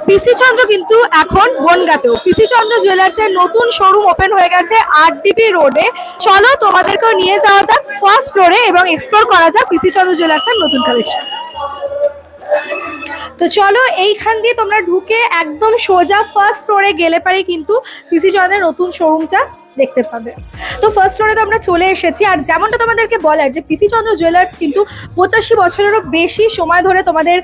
পিসি চন্দ্র কিন্তু এখন বনগাঁতেও পিসি চন্দ্র জুয়েলার্সের নতুন শোরুম ওপেন হয়ে গেছে আরডিবি রোডে। চলো তোমাদেরকেও নিয়ে যাওয়া যাক ফার্স্ট ফ্লোরে এবং এক্সপ্লোর করা যাক পিসি চন্দ্র জুয়েলার্সের নতুন কালেকশন। তো চলো এইখান দিয়ে তোমরা ঢুকে একদম সোজা ফার্স্ট ফ্লোরে গেলে পারে কিন্তু পিসি চন্দ্রের নতুন শোরুমটা দেখতে পাবে। তো ফার্স্ট ফ্লোরে তো আমরা চলে এসেছি, আর যেমনটা তোমাদেরকে বলার যে পিসি চন্দ্র জুয়েলার্স কিন্তু 85 বছরেরও বেশি সময় ধরে তোমাদের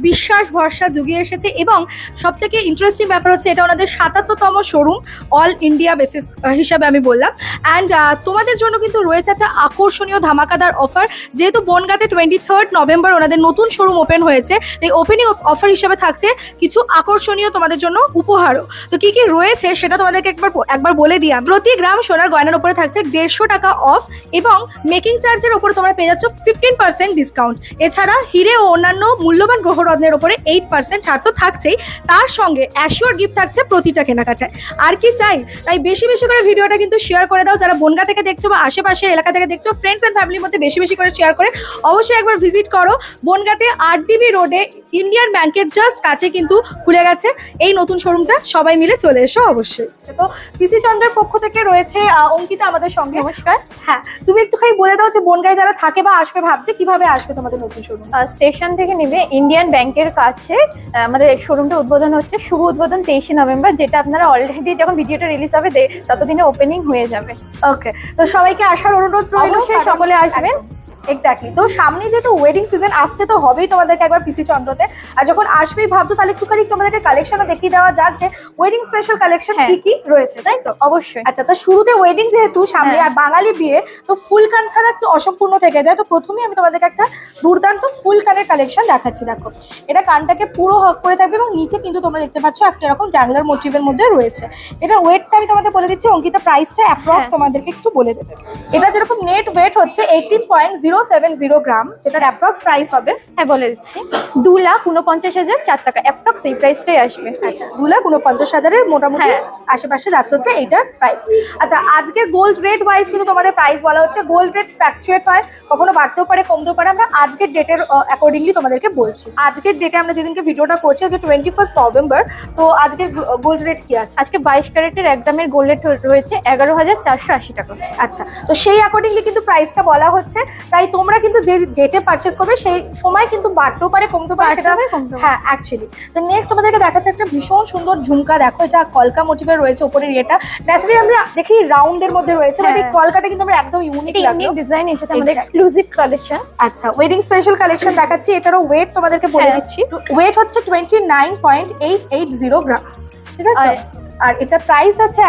বিশ্বাস ভরসা জুগিয়ে এসেছে, এবং সব থেকে ইন্টারেস্টিং ব্যাপার হচ্ছে এটা ওনাদের 77তম শোরুম অল ইন্ডিয়া বেসিস হিসাবে আমি বললাম। অ্যান্ড তোমাদের জন্য কিন্তু রয়েছে একটা আকর্ষণীয় ধামাকাদার অফার, যেহেতু বনগাঁতে 23 নভেম্বর ওনাদের নতুন শোরুম ওপেন হয়েছে, এই ওপেনিং অফার হিসাবে থাকছে কিছু আকর্ষণীয় তোমাদের জন্য উপহারও। তো কি কি রয়েছে সেটা তোমাদেরকে একবার বলে দিই। প্রতি গ্রাম সোনার গয়নার উপরে থাকছে 150 টাকা অফ, এবং মেকিং চার্জের উপরে তোমরা পেয়ে যাচ্ছ 15% ডিসকাউন্ট। এছাড়া হিরে ও অন্যান্য মূল্যবান গ্রহরত্নের উপরে 8% ছাড় তো থাকছেই, তার সঙ্গে অ্যাসিওর গিফট থাকছে প্রতিটা কেনাকাটায়। আর কি চাই? তাই বেশি বেশি করে ভিডিওটা কিন্তু শেয়ার করে দাও, যারা বনগাঁ থেকে দেখছো বা আশেপাশের এলাকা থেকে দেখছো, ফ্রেন্ডস অ্যান্ড ফ্যামিলির মধ্যে বেশি বেশি করে শেয়ার করে অবশ্যই একবার ভিজিট করো। বনগাঁতে আরডিবি রোডে ইন্ডিয়ান ব্যাংকের জাস্ট কাছে কিন্তু খুলে গেছে এই নতুন শোরুমটা, সবাই মিলে চলে এসো অবশ্যই। তো পিসি চন্দ্রের পক্ষ থেকে রয়েছে অঙ্কিতা আমাদের সঙ্গে। নমস্কার। হ্যাঁ, তুমি একটুখানি বলে দাও যে বনগাঁয় যারা থাকে বা আসবে ভাবছে কিভাবে আসবে তোমাদের নতুন শোরুম? স্টেশন থেকে নেমে ইন্ডিয়ান ব্যাংকের কাছে আমাদের শোরুমটা উদ্বোধন হচ্ছে, শুভ উদ্বোধন 23 নভেম্বর, যেটা আপনারা অলরেডি যখন ভিডিওটা রিলিজ হবে ততদিনে ওপেনিং হয়ে যাবে। ওকে, তো সবাইকে আসার অনুরোধ রইল, সকলে আসবেন। এক্স্যাক্টলি। তো সামনে যেহেতু ওয়েডিং সিজন আসতে তো হবেই তোমাদেরকে একবার পিসি চন্দ্রতে, আর যখন আসবেই ভাবছো তাহলে একটুখানি তোমাদেরকে কালেকশনও দেখিয়ে দেওয়া যাক যে ওয়েডিং স্পেশাল কালেকশন কি কি রয়েছে, তাই তো? অবশ্যই। আচ্ছা, তো শুরুতে ওয়েডিং যেহেতু সামনে আর বাঙালি বিয়ে, তো ফুল কান ছাড়া একটু অসম্পূর্ণ থেকে যায়। তো প্রথমেই আমি তোমাদেরকে একটা দুর্দান্ত ফুল কানের কালেকশন দেখাচ্ছি। দেখো, এটা কানটাকে পুরো হক করে থাকবে এবং নিচে কিন্তু তোমরা দেখতে পাচ্ছ একটা এরকম জাংলার মোটিভের মধ্যে রয়েছে। এটার ওয়েটটা আমি তোমাদের বলে দিচ্ছি, অঙ্কিতা প্রাইসটা অ্যাপ্রক্স তোমাদেরকে একটু বলে দেবে। এটা যেরকম নেট ওয়েট হচ্ছে 18.070 গ্রাম, যেটার অ্যাপ্রক্স প্রাইস হবে, হ্যাঁ বলে দিচ্ছি, 2,49,004 টাকা অ্যাপ্রক্স এই প্রাইসটাই আসবে। আচ্ছা, 2,49,000-এর মোটামুটি আশেপাশে যাচ্ছে হচ্ছে এইটার প্রাইস। আচ্ছা, আজকের গোল্ড রেট ওয়াইজ কিন্তু তোমাদের প্রাইস বলা হচ্ছে, গোল্ড রেট ফ্ল্যাকচুয়েট হয়, কখনো বাড়তেও পারে কমতেও পারে, আমরা আজকের ডেটের অ্যাকর্ডিংলি তোমাদেরকে বলছি। আজকের ডেটে আমরা যেদিনকে ভিডিওটা করছি যে 21 নভেম্বর, তো আজকের গোল্ড রেট কি আছে? আজকে 22 ক্যারেটের 1 গ্রামের গোল্ড রেট রয়েছে 11,480 টাকা। আচ্ছা, তো সেই অ্যাকর্ডিংলি কিন্তু প্রাইসটা বলা হচ্ছে, তাই তোমরা কিন্তু যে ডেটে পারচেস করবে সেই সময় কিন্তু বাড়তেও পারে কমতেও পারে, সেটা হ্যাঁ অ্যাকচুয়ালি। তো নেক্সট তোমাদেরকে দেখাচ্ছে একটা ভীষণ সুন্দর ঝুমকা। দেখো, এটা কলকা মোটিভের রয়েছে উপরের ইয়েটা, ন্যাচারালি আমরা দেখি রাউন্ডের মধ্যে রয়েছে, বাট এই কলকাটা কিন্তু আমরা একদম ইউনিক ডিজাইন এসেছে, আমাদের এক্সক্লুসিভ কালেকশন। আচ্ছা, ওয়েডিং স্পেশাল কালেকশন দেখাচ্ছি। এটারও ওয়েট তোমাদেরকে বলে দিচ্ছি, ওয়েট হচ্ছে 29.880 গ্রাম, ঠিক আছে? আর এটা প্রাইস আছে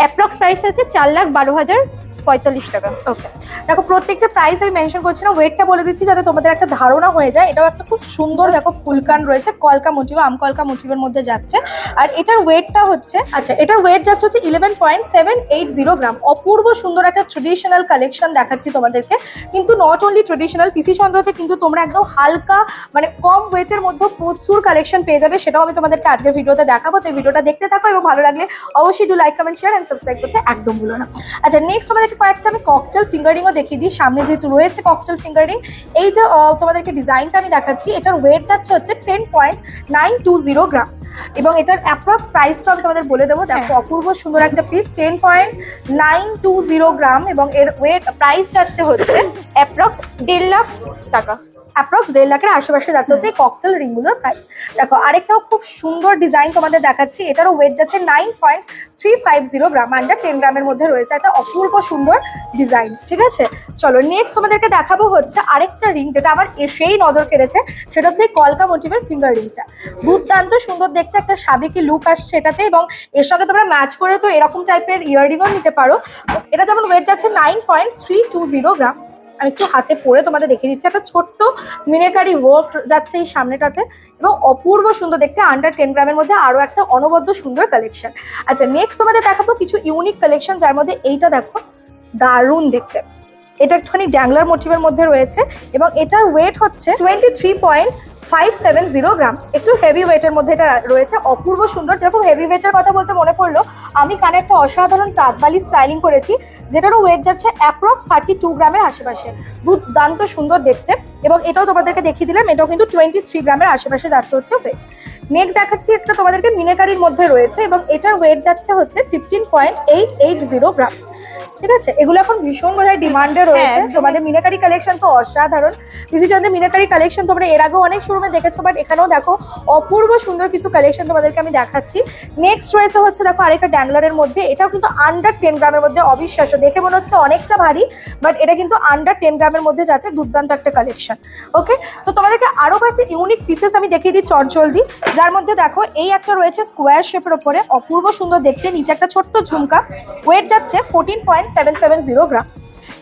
অ্যাপ্রক্স প্রাইস আছে 4,12,045 টাকা। ওকে, দেখো প্রত্যেকটা প্রাইস আমি মেনশন করছি না, ওয়েটটা বলে দিচ্ছি যাতে তোমাদের একটা ধারণা হয়ে যায়। এটাও একটা খুব সুন্দর, দেখো ফুলকান রয়েছে, কলকা মোটিভ, আম কলকা মোটিভের মধ্যে যাচ্ছে। আর এটার ওয়েটটা হচ্ছে, আচ্ছা এটার ওয়েট যাচ্ছে হচ্ছে 11.780 গ্রাম। অপূর্ব সুন্দর একটা ট্রেডিশনাল কালেকশন দেখাচ্ছি তোমাদেরকে, কিন্তু নট অনলি ট্রেডিশনাল, পিসি চন্দ্রতে কিন্তু তোমরা একদম হালকা মানে কম ওয়েটের মধ্যে প্রচুর কালেকশন পেয়ে যাবে, সেটাও আমি তোমাদেরকে আজকের ভিডিওতে দেখাবো। তো এই ভিডিওটা দেখতে থাকো এবং ভালো লাগলে অবশ্যই do like, comment, share and subscribe করতে একদম ভুলো না। আচ্ছা, নেক্সট তোমাদেরকে কয়েকটা আমি ককটেল ফিঙ্গারিংও দেখিয়ে দিই। সামনে যেহেতু রয়েছে ককটেল ফিঙ্গারিং, এই যে তোমাদেরকে ডিজাইনটা আমি দেখাচ্ছি, এটার ওয়েট যাচ্ছে হচ্ছে 10.920 গ্রাম, এবং এটার অ্যাপ্রক্স প্রাইসটা আমি তোমাদের বলে দেবো। দেখো, অপূর্ব সুন্দর একটা পিস, 10.920 গ্রাম, এবং এর ওয়েট প্রাইস যাচ্ছে হচ্ছে অ্যাপ্রক্স 1.5 লাখ টাকা, অ্যাপ্রক্স 1.5 লাখের আশেপাশে যাচ্ছে হচ্ছে এই ককটেল রিংগুলোর প্রাইস। দেখো, আরেকটাও খুব সুন্দর ডিজাইন তোমাদের দেখাচ্ছি, এটারও ওয়েট যাচ্ছে 9.350 গ্রাম, আন্ডার 10 গ্রামের মধ্যে রয়েছে, একটা অপূর্ব সুন্দর ডিজাইন, ঠিক আছে? চলো নেক্সট তোমাদেরকে দেখাবো হচ্ছে আরেকটা রিং, যেটা আমার এসেই নজর কেড়েছে, সেটা হচ্ছে কলকা মোটিভের ফিঙ্গার রিংটা। দুর্দান্ত সুন্দর দেখতে একটা সাবেকি লুক আসছে এটাতে, এবং এর সঙ্গে তোমরা ম্যাচ করে তো এরকম টাইপের ইয়াররিংও নিতে পারো। এটা যেমন ওয়েট যাচ্ছে 9.320 গ্রাম। আমি একটু হাতে পরে তোমাদের দেখিয়ে দিচ্ছি, একটা ছোট্ট মিনেকারি ওয়ার্ক যাচ্ছে এই সামনেটাতে, এবং অপূর্ব সুন্দর দেখতে, আন্ডার 10 গ্রামের মধ্যে আরো একটা অনবদ্য সুন্দর কালেকশন। আচ্ছা, নেক্সট তোমাদের দেখাবো কিছু ইউনিক কালেকশন, যার মধ্যে এইটা দেখো, দারুণ দেখতে, এটা একটুখানি ড্যাংলার মোটিভের মধ্যে রয়েছে এবং এটার ওয়েট হচ্ছে 23.570 গ্রাম। একটু হেভি ওয়েটের মধ্যে এটা রয়েছে, অপূর্ব সুন্দর। যেরকম হেভি ওয়েটের কথা বলতে মনে পড়লো, আমি কানে একটা অসাধারণ চাঁদবালি স্টাইলিং করেছি, যেটারও ওয়েট যাচ্ছে অ্যাপ্রক্স 32 গ্রামের আশেপাশে। দুর্দান্ত সুন্দর দেখতে, এবং এটাও তোমাদেরকে দেখিয়ে দিলাম, এটাও কিন্তু 23 গ্রামের আশেপাশে যাচ্ছে হচ্ছে ওয়েট। নেক্সট দেখাচ্ছি একটা তোমাদেরকে মিনাকারির মধ্যে রয়েছে, এবং এটার ওয়েট যাচ্ছে হচ্ছে 15.880 গ্রাম। ঠিক আছে, এগুলো এখন ভীষণ বোধহয় ডিমান্ডে রয়েছে। তোমাদের মিনাকারি কালেকশন তো অসাধারণ। বিধিচন্দ্রের মিনাকারি কালেকশন তোমরা এর আগেও অনেক শোরুমে দেখেছো, বাট এখানেও দেখো অপূর্ব সুন্দর কিছু কালেকশন তোমাদেরকে আমি দেখাচ্ছি। নেক্সট রয়েছে হচ্ছে দেখো আরেকটা ড্যাংলারের মধ্যে, এটাও কিন্তু আন্ডার 10 গ্রামের মধ্যে। অবিশ্বাস্য, দেখে মনে হচ্ছে অনেকটা ভারী, বাট এটা কিন্তু আন্ডার 10 গ্রামের মধ্যে যাচ্ছে। দুর্দান্ত একটা কালেকশন। ওকে, তো তোমাদেরকে আরো কয়েকটা ইউনিক পিসেস আমি দেখিয়ে দিই চটজলদি। যার মধ্যে দেখো এই একটা রয়েছে স্কোয়ার শেপের ওপরে, অপূর্ব সুন্দর দেখতে, নিচে একটা ছোট্ট ঝুমকা, ওয়েট যাচ্ছে 14.770 গ্রাম।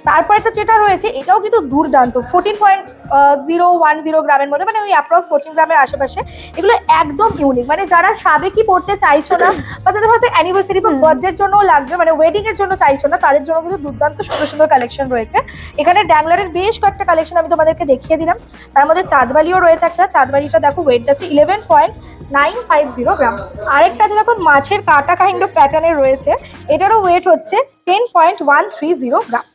তারপর একটা যেটা রয়েছে, এটাও কিন্তু দুর্দান্ত, 14.010 গ্রামের মধ্যে, মানে ওই অ্যাপ্রক্স 14 গ্রামের আশেপাশে। এগুলো একদম ইউনিক, মানে যারা সাবেকি পড়তে চাইছো না, বা যাদের হয়তো অ্যানিভার্সারি বা বার্থডের জন্য লাগবে, মানে ওয়েডিং এর জন্য চাইছো না, তাদের জন্য কিন্তু দুর্দান্ত সুন্দর সুন্দর কালেকশন রয়েছে। এখানে ড্যাংলারের বেশ কয়েকটা কালেকশন আমি তোমাদেরকে দেখিয়ে দিলাম। তার মধ্যে চাঁদবালিও রয়েছে একটা, চাঁদবালিটা দেখো ওয়েট যাচ্ছে 11.950 গ্রাম। আরেকটা আছে দেখো মাছের কাটা কাইন্ড অফ প্যাটার্নের রয়েছে, এটারও ওয়েট হচ্ছে 10.130 গ্রাম।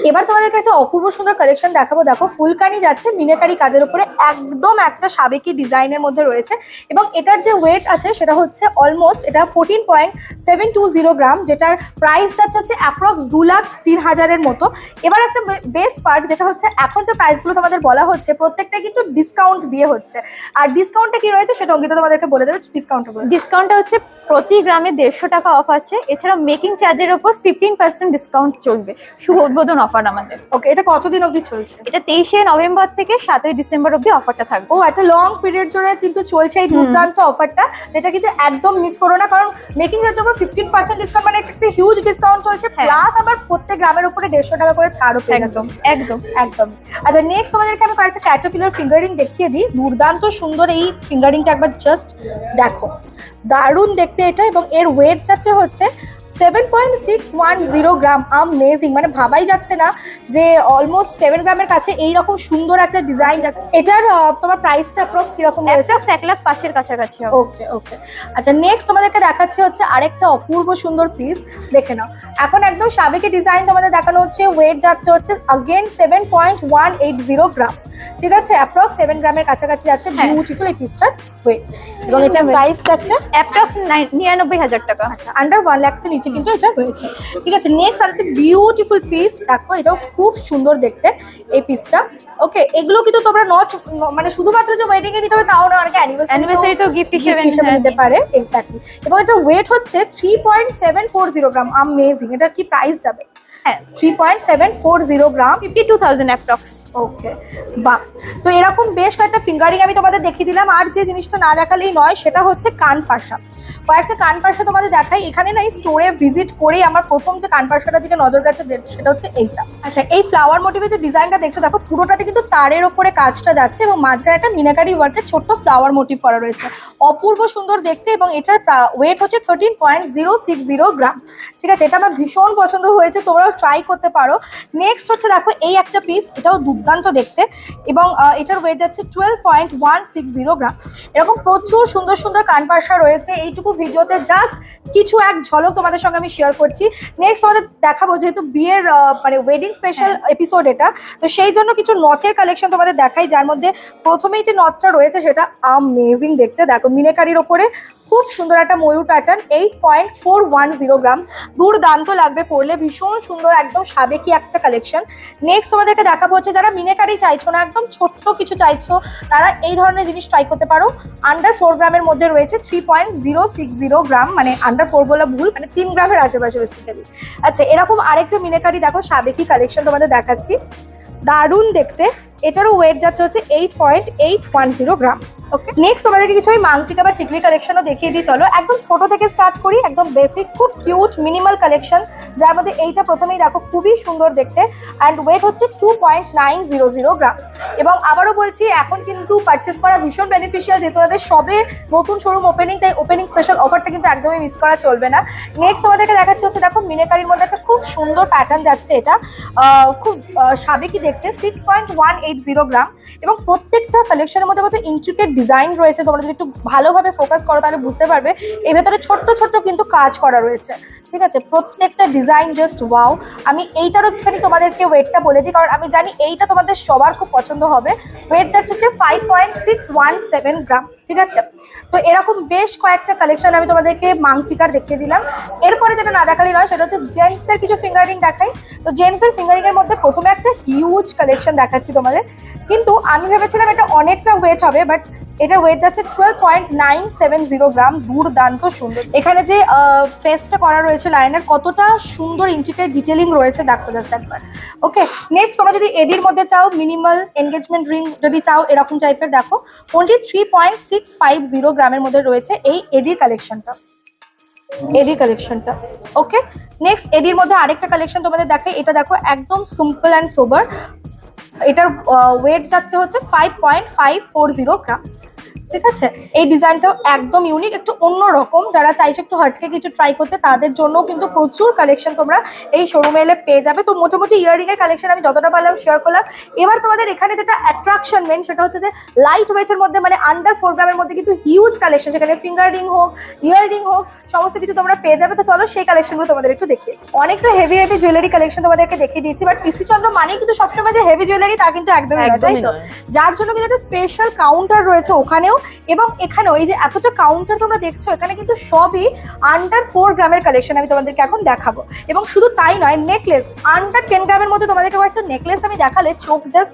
এবার তোমাদেরকে একটা অপূর্ব সুন্দর কালেকশন দেখাবো। দেখো ফুলকানি যাচ্ছে মিনাকারি কাজের উপরে, একদম একটা সাবেকি ডিজাইনের মধ্যে রয়েছে, এবং এটার যে ওয়েট আছে সেটা হচ্ছে অলমোস্ট এটা 14.720 গ্রাম, যেটার প্রাইস যাচ্ছে হচ্ছে অ্যাপ্রক্স 2,03,000-এর মতো। এবার একটা বেস্ট পার্ট যেটা হচ্ছে, এখন যে প্রাইসগুলো তোমাদের বলা হচ্ছে প্রত্যেকটা কিন্তু ডিসকাউন্ট দিয়ে হচ্ছে, আর ডিসকাউন্টে কি রয়েছে সেটা অঙ্কিতা তোমাদেরকে বলে দেবে। ডিসকাউন্টটা হচ্ছে প্রতি গ্রামে 150 টাকা অফ আছে, এছাড়া মেকিং চার্জের উপর 15% ডিসকাউন্ট চলবে। শুভ উদ্বোধন অফার আমাদের। ওকে, এটা কতদিন অবধি চলছে? এটা 23শে নভেম্বর থেকে 7ই ডিসেম্বর অবধি অফারটা থাকবে। ও, একটা লং পিরিয়ড জুড়ে কিন্তু চলছে এই দুর্দান্ত অফারটা, যেটা কিন্তু একদম মিস করো না, কারণ মেকিং চার্জের উপর 15% ডিসকাউন্ট, মানে একটা হিউজ ডিসকাউন্ট চলছে, প্লাস আবার প্রত্যেক গ্রামের উপরে 150 টাকা করে ছাড়ও পেয়ে যাচ্ছে। একদম। আচ্ছা, নেক্সট তোমাদেরকে আমি কয়েকটা ক্যাটারপিলার ফিঙ্গারিং দেখিয়ে দিই। দুর্দান্ত সুন্দর এই ফিঙ্গারিংটা একবার জাস্ট দেখো, দারুণ দেখতে এটা, এবং এর ওয়েট যাচ্ছে হচ্ছে 7.610 গ্রাম। আমেজিং, মানে ভাবাই যাচ্ছে না যে অলমোস্ট 7 গ্রামের কাছে এইরকম সুন্দর একটা ডিজাইন। এটার তোমার প্রাইসটা অ্যাপ্রক্স কিরকম রয়েছে? 1,05,000-এর কাছাকাছি। ওকে। আচ্ছা, নেক্সট তোমাদেরকে দেখাচ্ছে হচ্ছে আরেকটা অপূর্ব সুন্দর পিস, দেখে নাও। এখন একদম সাবেকি ডিজাইন তোমাদের দেখানো হচ্ছে, ওয়েট যাচ্ছে হচ্ছে अगेन 7.180 গ্রাম। ঠিক আছে, অ্যাপ্রক্স 7 গ্রামের কাছাকাছি যাচ্ছে। বিউটিফুল এই পিসটার ওয়েট, এবং এটা প্রাইস যাচ্ছে অ্যাপ্রক্স 99,000 টাকা। আচ্ছা, আন্ডার 1 লাখের নিচে কিন্তু এটা রয়েছে। ঠিক আছে, নেক্সট আরেকটা বিউটিফুল পিস দেখো, এটাও খুব সুন্দর দেখতে এই পিসটা। ওকে, এগুলো কিন্তু তোমরা মানে শুধুমাত্র যে ওয়েডিং এ দিতে হবে তাও না, অনেকে অ্যানিভার্সারি তো গিফট হিসেবে নিতে পারে। এক্স্যাক্টলি, এবং এটার ওয়েট হচ্ছে 3.740 গ্রাম। আমেজিং, এটার কি প্রাইস যাবে? 3.740 গ্রাম, 52,000 অ্যাপ্রক্স। ওকে, বাহ। তো এরকম বেশ কয়েকটা ফিঙ্গারিং আমি তোমাদের দেখিয়ে দিলাম। আর যে জিনিসটা না দেখালেই নয় সেটা হচ্ছে কান পাশা। কয়েকটা কান পাশা তোমাদের দেখাই। এখানে না এই স্টোরে ভিজিট করেই আমার প্রথম যে কান পাশাটার দিকে নজর গেছে সেটা হচ্ছে এইটা। আচ্ছা, এই ফ্লাওয়ার মোটিভের যে ডিজাইনটা দেখছো, দেখো পুরোটাতে কিন্তু তারের ওপরে কাজটা যাচ্ছে, এবং মাঝখানে একটা মিনাকারি ওয়ার্কের ছোট্ট ফ্লাওয়ার মোটিভ করা রয়েছে, অপূর্ব সুন্দর দেখতে, এবং এটার ওয়েট হচ্ছে 13.060 গ্রাম। ঠিক আছে, এটা আমার ভীষণ পছন্দ হয়েছে, তোমরাও ট্রাই করতে পারো। নেক্সট হচ্ছে দেখো এই একটা পিস, এটাও দুর্দান্ত দেখতে, এবং এটার ওয়েট যাচ্ছে 12.160 গ্রাম। এরকম প্রচুর সুন্দর সুন্দর কান পাশা রয়েছে। এইটুকু ভিডিওতে জাস্ট কিছু এক ঝলক তোমাদের সঙ্গে আমি শেয়ার করছি। নেক্সট তোমাদের দেখাবো, যেহেতু বিয়ের মানে ওয়েডিং স্পেশাল এপিসোড এটা, তো সেই জন্য কিছু নথের কালেকশন তোমাদের দেখাই, যার মধ্যে প্রথমেই যে নথটা রয়েছে সেটা আমেজিং দেখতে। দেখো মিনাকারির ওপরে খুব সুন্দর একটা ময়ূর প্যাটার্ন, 8.410 গ্রাম। দুর্দান্ত লাগবে পরলে, ভীষণ সুন্দর, একদম সাবেকি একটা কালেকশন। নেক্সট তোমাদেরকে দেখাবো হচ্ছে যারা মিনাকারি চাইছো না, একদম ছোট্ট কিছু চাইছো, তারা এই ধরনের জিনিস ট্রাই করতে পারো। আন্ডার 4 গ্রামের মধ্যে রয়েছে 3.060 গ্রাম, মানে আন্ডার 4 বলা ভুল, মানে 3 গ্রামের আশেপাশে বেসিক্যালি। আচ্ছা, এরকম আরেকটা মিনাকারি দেখো সাবেকি কালেকশন তোমাদের দেখাচ্ছি, দারুণ দেখতে। এটারও ওয়েট যাচ্ছে হচ্ছে 8.810 গ্রাম। ওকে, নেক্সট তোমাদেরকে কিছু আমি মাংটিকা বা টিকলি কালেকশনও দেখিয়ে দিই। চলো একদম ছোট থেকে স্টার্ট করি, একদম বেসিক, খুব কিউট মিনিমাল কালেকশন, যার মধ্যে এইটা প্রথমেই দেখো খুবই সুন্দর দেখতে, অ্যান্ড ওয়েট হচ্ছে 2.900 গ্রাম। এবং আবারও বলছি, এখন কিন্তু পারচেস করা ভীষণ বেনিফিশিয়াল, যেহেতু তাদের সবে নতুন শোরুম ওপেনিং, তাই ওপেনিং স্পেশাল অফারটা কিন্তু একদমই মিস করা চলবে না। নেক্সট তোমাদেরকে দেখাচ্ছে হচ্ছে দেখো মিনাকারির মধ্যে একটা খুব সুন্দর প্যাটার্ন যাচ্ছে, এটা খুব সাবেকি দেখতে, 6.180 গ্রাম। এবং প্রত্যেকটা কালেকশনের মধ্যে কত ইন্ট্রিকেট ডিজাইন রয়েছে, তোমরা যদি একটু ভালোভাবে ফোকাস করো তাহলে বুঝতে পারবে। এর ভেতরে ছোট্ট ছোট্ট কিন্তু কাজ করা রয়েছে, ঠিক আছে? প্রত্যেকটা ডিজাইন জাস্ট ওয়াও। আমি এইটারও একটুখানি তোমাদেরকে ওয়েটটা বলে দিই, কারণ আমি জানি এইটা তোমাদের সবার খুব পছন্দ হবে। ওয়েট যাচ্ছে হচ্ছে 5.617 গ্রাম, ঠিক আছে? তো এরকম বেশ কয়েকটা কালেকশন আমি তোমাদেরকে মাংটিকার দেখিয়ে দিলাম। এরপরে যেটা না দেখালে নয়, সেটা হচ্ছে জেন্টসদের কিছু ফিঙ্গারিং দেখাই। তো জেন্টসের ফিঙ্গারিং এর মধ্যে প্রথমে একটা হিউজ কালেকশন দেখাচ্ছি তোমাদের, কিন্তু আমি ভেবেছিলাম এটা অনেকটা ওয়েট হবে, বাট এটার ওয়েট যাচ্ছে 12.970 গ্রাম। দুর্দান্ত সুন্দর। এখানে যে ফেসটা করা রয়েছে লাইনার, কতটা সুন্দর ইন্টিগ্রেট ডিটেলিং রয়েছে দেখো জাস্ট একবার। ওকে, নেক্সট তোমরা যদি এডির মধ্যে চাও, মিনিমাল এনগেজমেন্ট রিং যদি চাও এরকম টাইপের, দেখো ওনলি 3.650 গ্রামের মধ্যে রয়েছে এই এডির কালেকশনটা। ওকে, নেক্সট এডির মধ্যে আরেকটা কালেকশন তোমাদের দেখাই। এটা দেখো একদম সিম্পল অ্যান্ড সোবার। এটার ওয়েট যাচ্ছে হচ্ছে 5.540 গ্রাম, ঠিক আছে? এই ডিজাইনটাও একদম ইউনিক, একটু অন্যরকম। যারা চাইছো একটু হাটকে কিছু ট্রাই করতে, তাদের জন্য কিন্তু প্রচুর কালেকশন তোমরা এই শোরুমে এলে পেয়ে যাবে। তো মোটামুটি ইয়াররিং এর কালেকশন আমি যতটা পারলাম শেয়ার করলাম। এবার তোমাদের এখানে যেটা অ্যাট্রাকশন মেন, সেটা হচ্ছে যে লাইট ওয়েটের মধ্যে, মানে আন্ডার 4 গ্রামের মধ্যে কিন্তু হিউজ কালেকশন, সেখানে ফিঙ্গার রিং হোক, ইয়াররিং হোক, সমস্ত কিছু তোমরা পেয়ে যাবে। তো চলো সেই কালেকশনগুলো তোমাদের একটু দেখিয়ে। অনেক তো হেভি জুয়েলারি কালেকশন তোমাদেরকে দেখিয়ে দিয়েছি, বাট পিসি চন্দ্র মানেই কিন্তু সবসময় যে হেভি জুয়েলারি তা কিন্তু একদমই নয়, তাই তো? যার জন্য কিন্তু একটা স্পেশাল কাউন্টার রয়েছে ওখানেও, এবং এখানেও এই যে এতটা কাউন্টার তোমরা দেখছো, এখানে কিন্তু সবই আন্ডার 4 গ্রামের কালেকশন আমি তোমাদেরকে এখন দেখাবো। এবং শুধু তাই নয়, নেকলেস আন্ডার 10 গ্রামের মধ্যে তোমাদেরকে কয়েকটা নেকলেস আমি দেখালে চোখ জাস্ট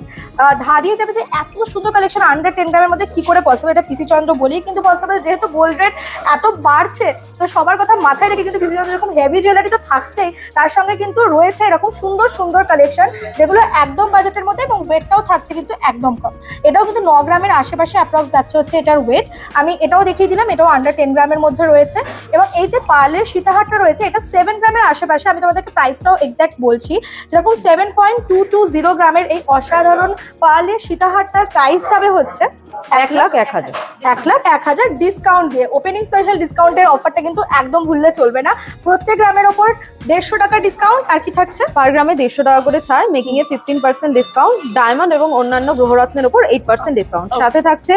ধা দিয়ে যাবে যে এত সুন্দর কালেকশন আন্ডার 10 গ্রামের মধ্যে কি করে পসিবল। এটা পিসি চন্দ্র বলেই কিন্তু পসিবল, যেহেতু গোল্ড রেট এত বাড়ছে, তো সবার কথা মাথায় রেখে কিন্তু পিসি চন্দ্র এরকম হেভি জুয়েলারি তো থাকছেই, তার সঙ্গে কিন্তু রয়েছে এরকম সুন্দর সুন্দর কালেকশন, যেগুলো একদম বাজেটের মধ্যে, এবং ওয়েটটাও থাকছে কিন্তু একদম কম। এটাও কিন্তু 9 গ্রামের আশেপাশে অ্যাপ্রক্স যাচ্ছে হচ্ছে এটার ওয়েট। আমি এটাও দেখিয়ে দিলাম, এটাও আন্ডার 10 গ্রামের মধ্যে রয়েছে। এবং এই যে পার্লের সীতাহারটা রয়েছে, এটা 7 গ্রামের আশেপাশে। আমি তোমাদেরকে প্রাইসটাও এক্সাক্ট বলছি, যেরকম 7.220 গ্রামের এই অসাধারণ পার্লের সীতাহারটার প্রাইস যাবে হচ্ছে 1,01,000 ডিসকাউন্ট দিয়ে। ওপেনিং স্পেশাল ডিসকাউন্টের অফারটা কিন্তু একদম ভুললে চলবে না। প্রত্যেক গ্রামের ওপর 150 টাকা ডিসকাউন্ট, আর কি থাকছে পার গ্রামে 150 টাকা করে ছাড়, মেকিং এ 15% ডিসকাউন্ট, ডায়মন্ড এবং অন্যান্য গ্রহরত্নের উপর 8% ডিসকাউন্ট, সাথে থাকছে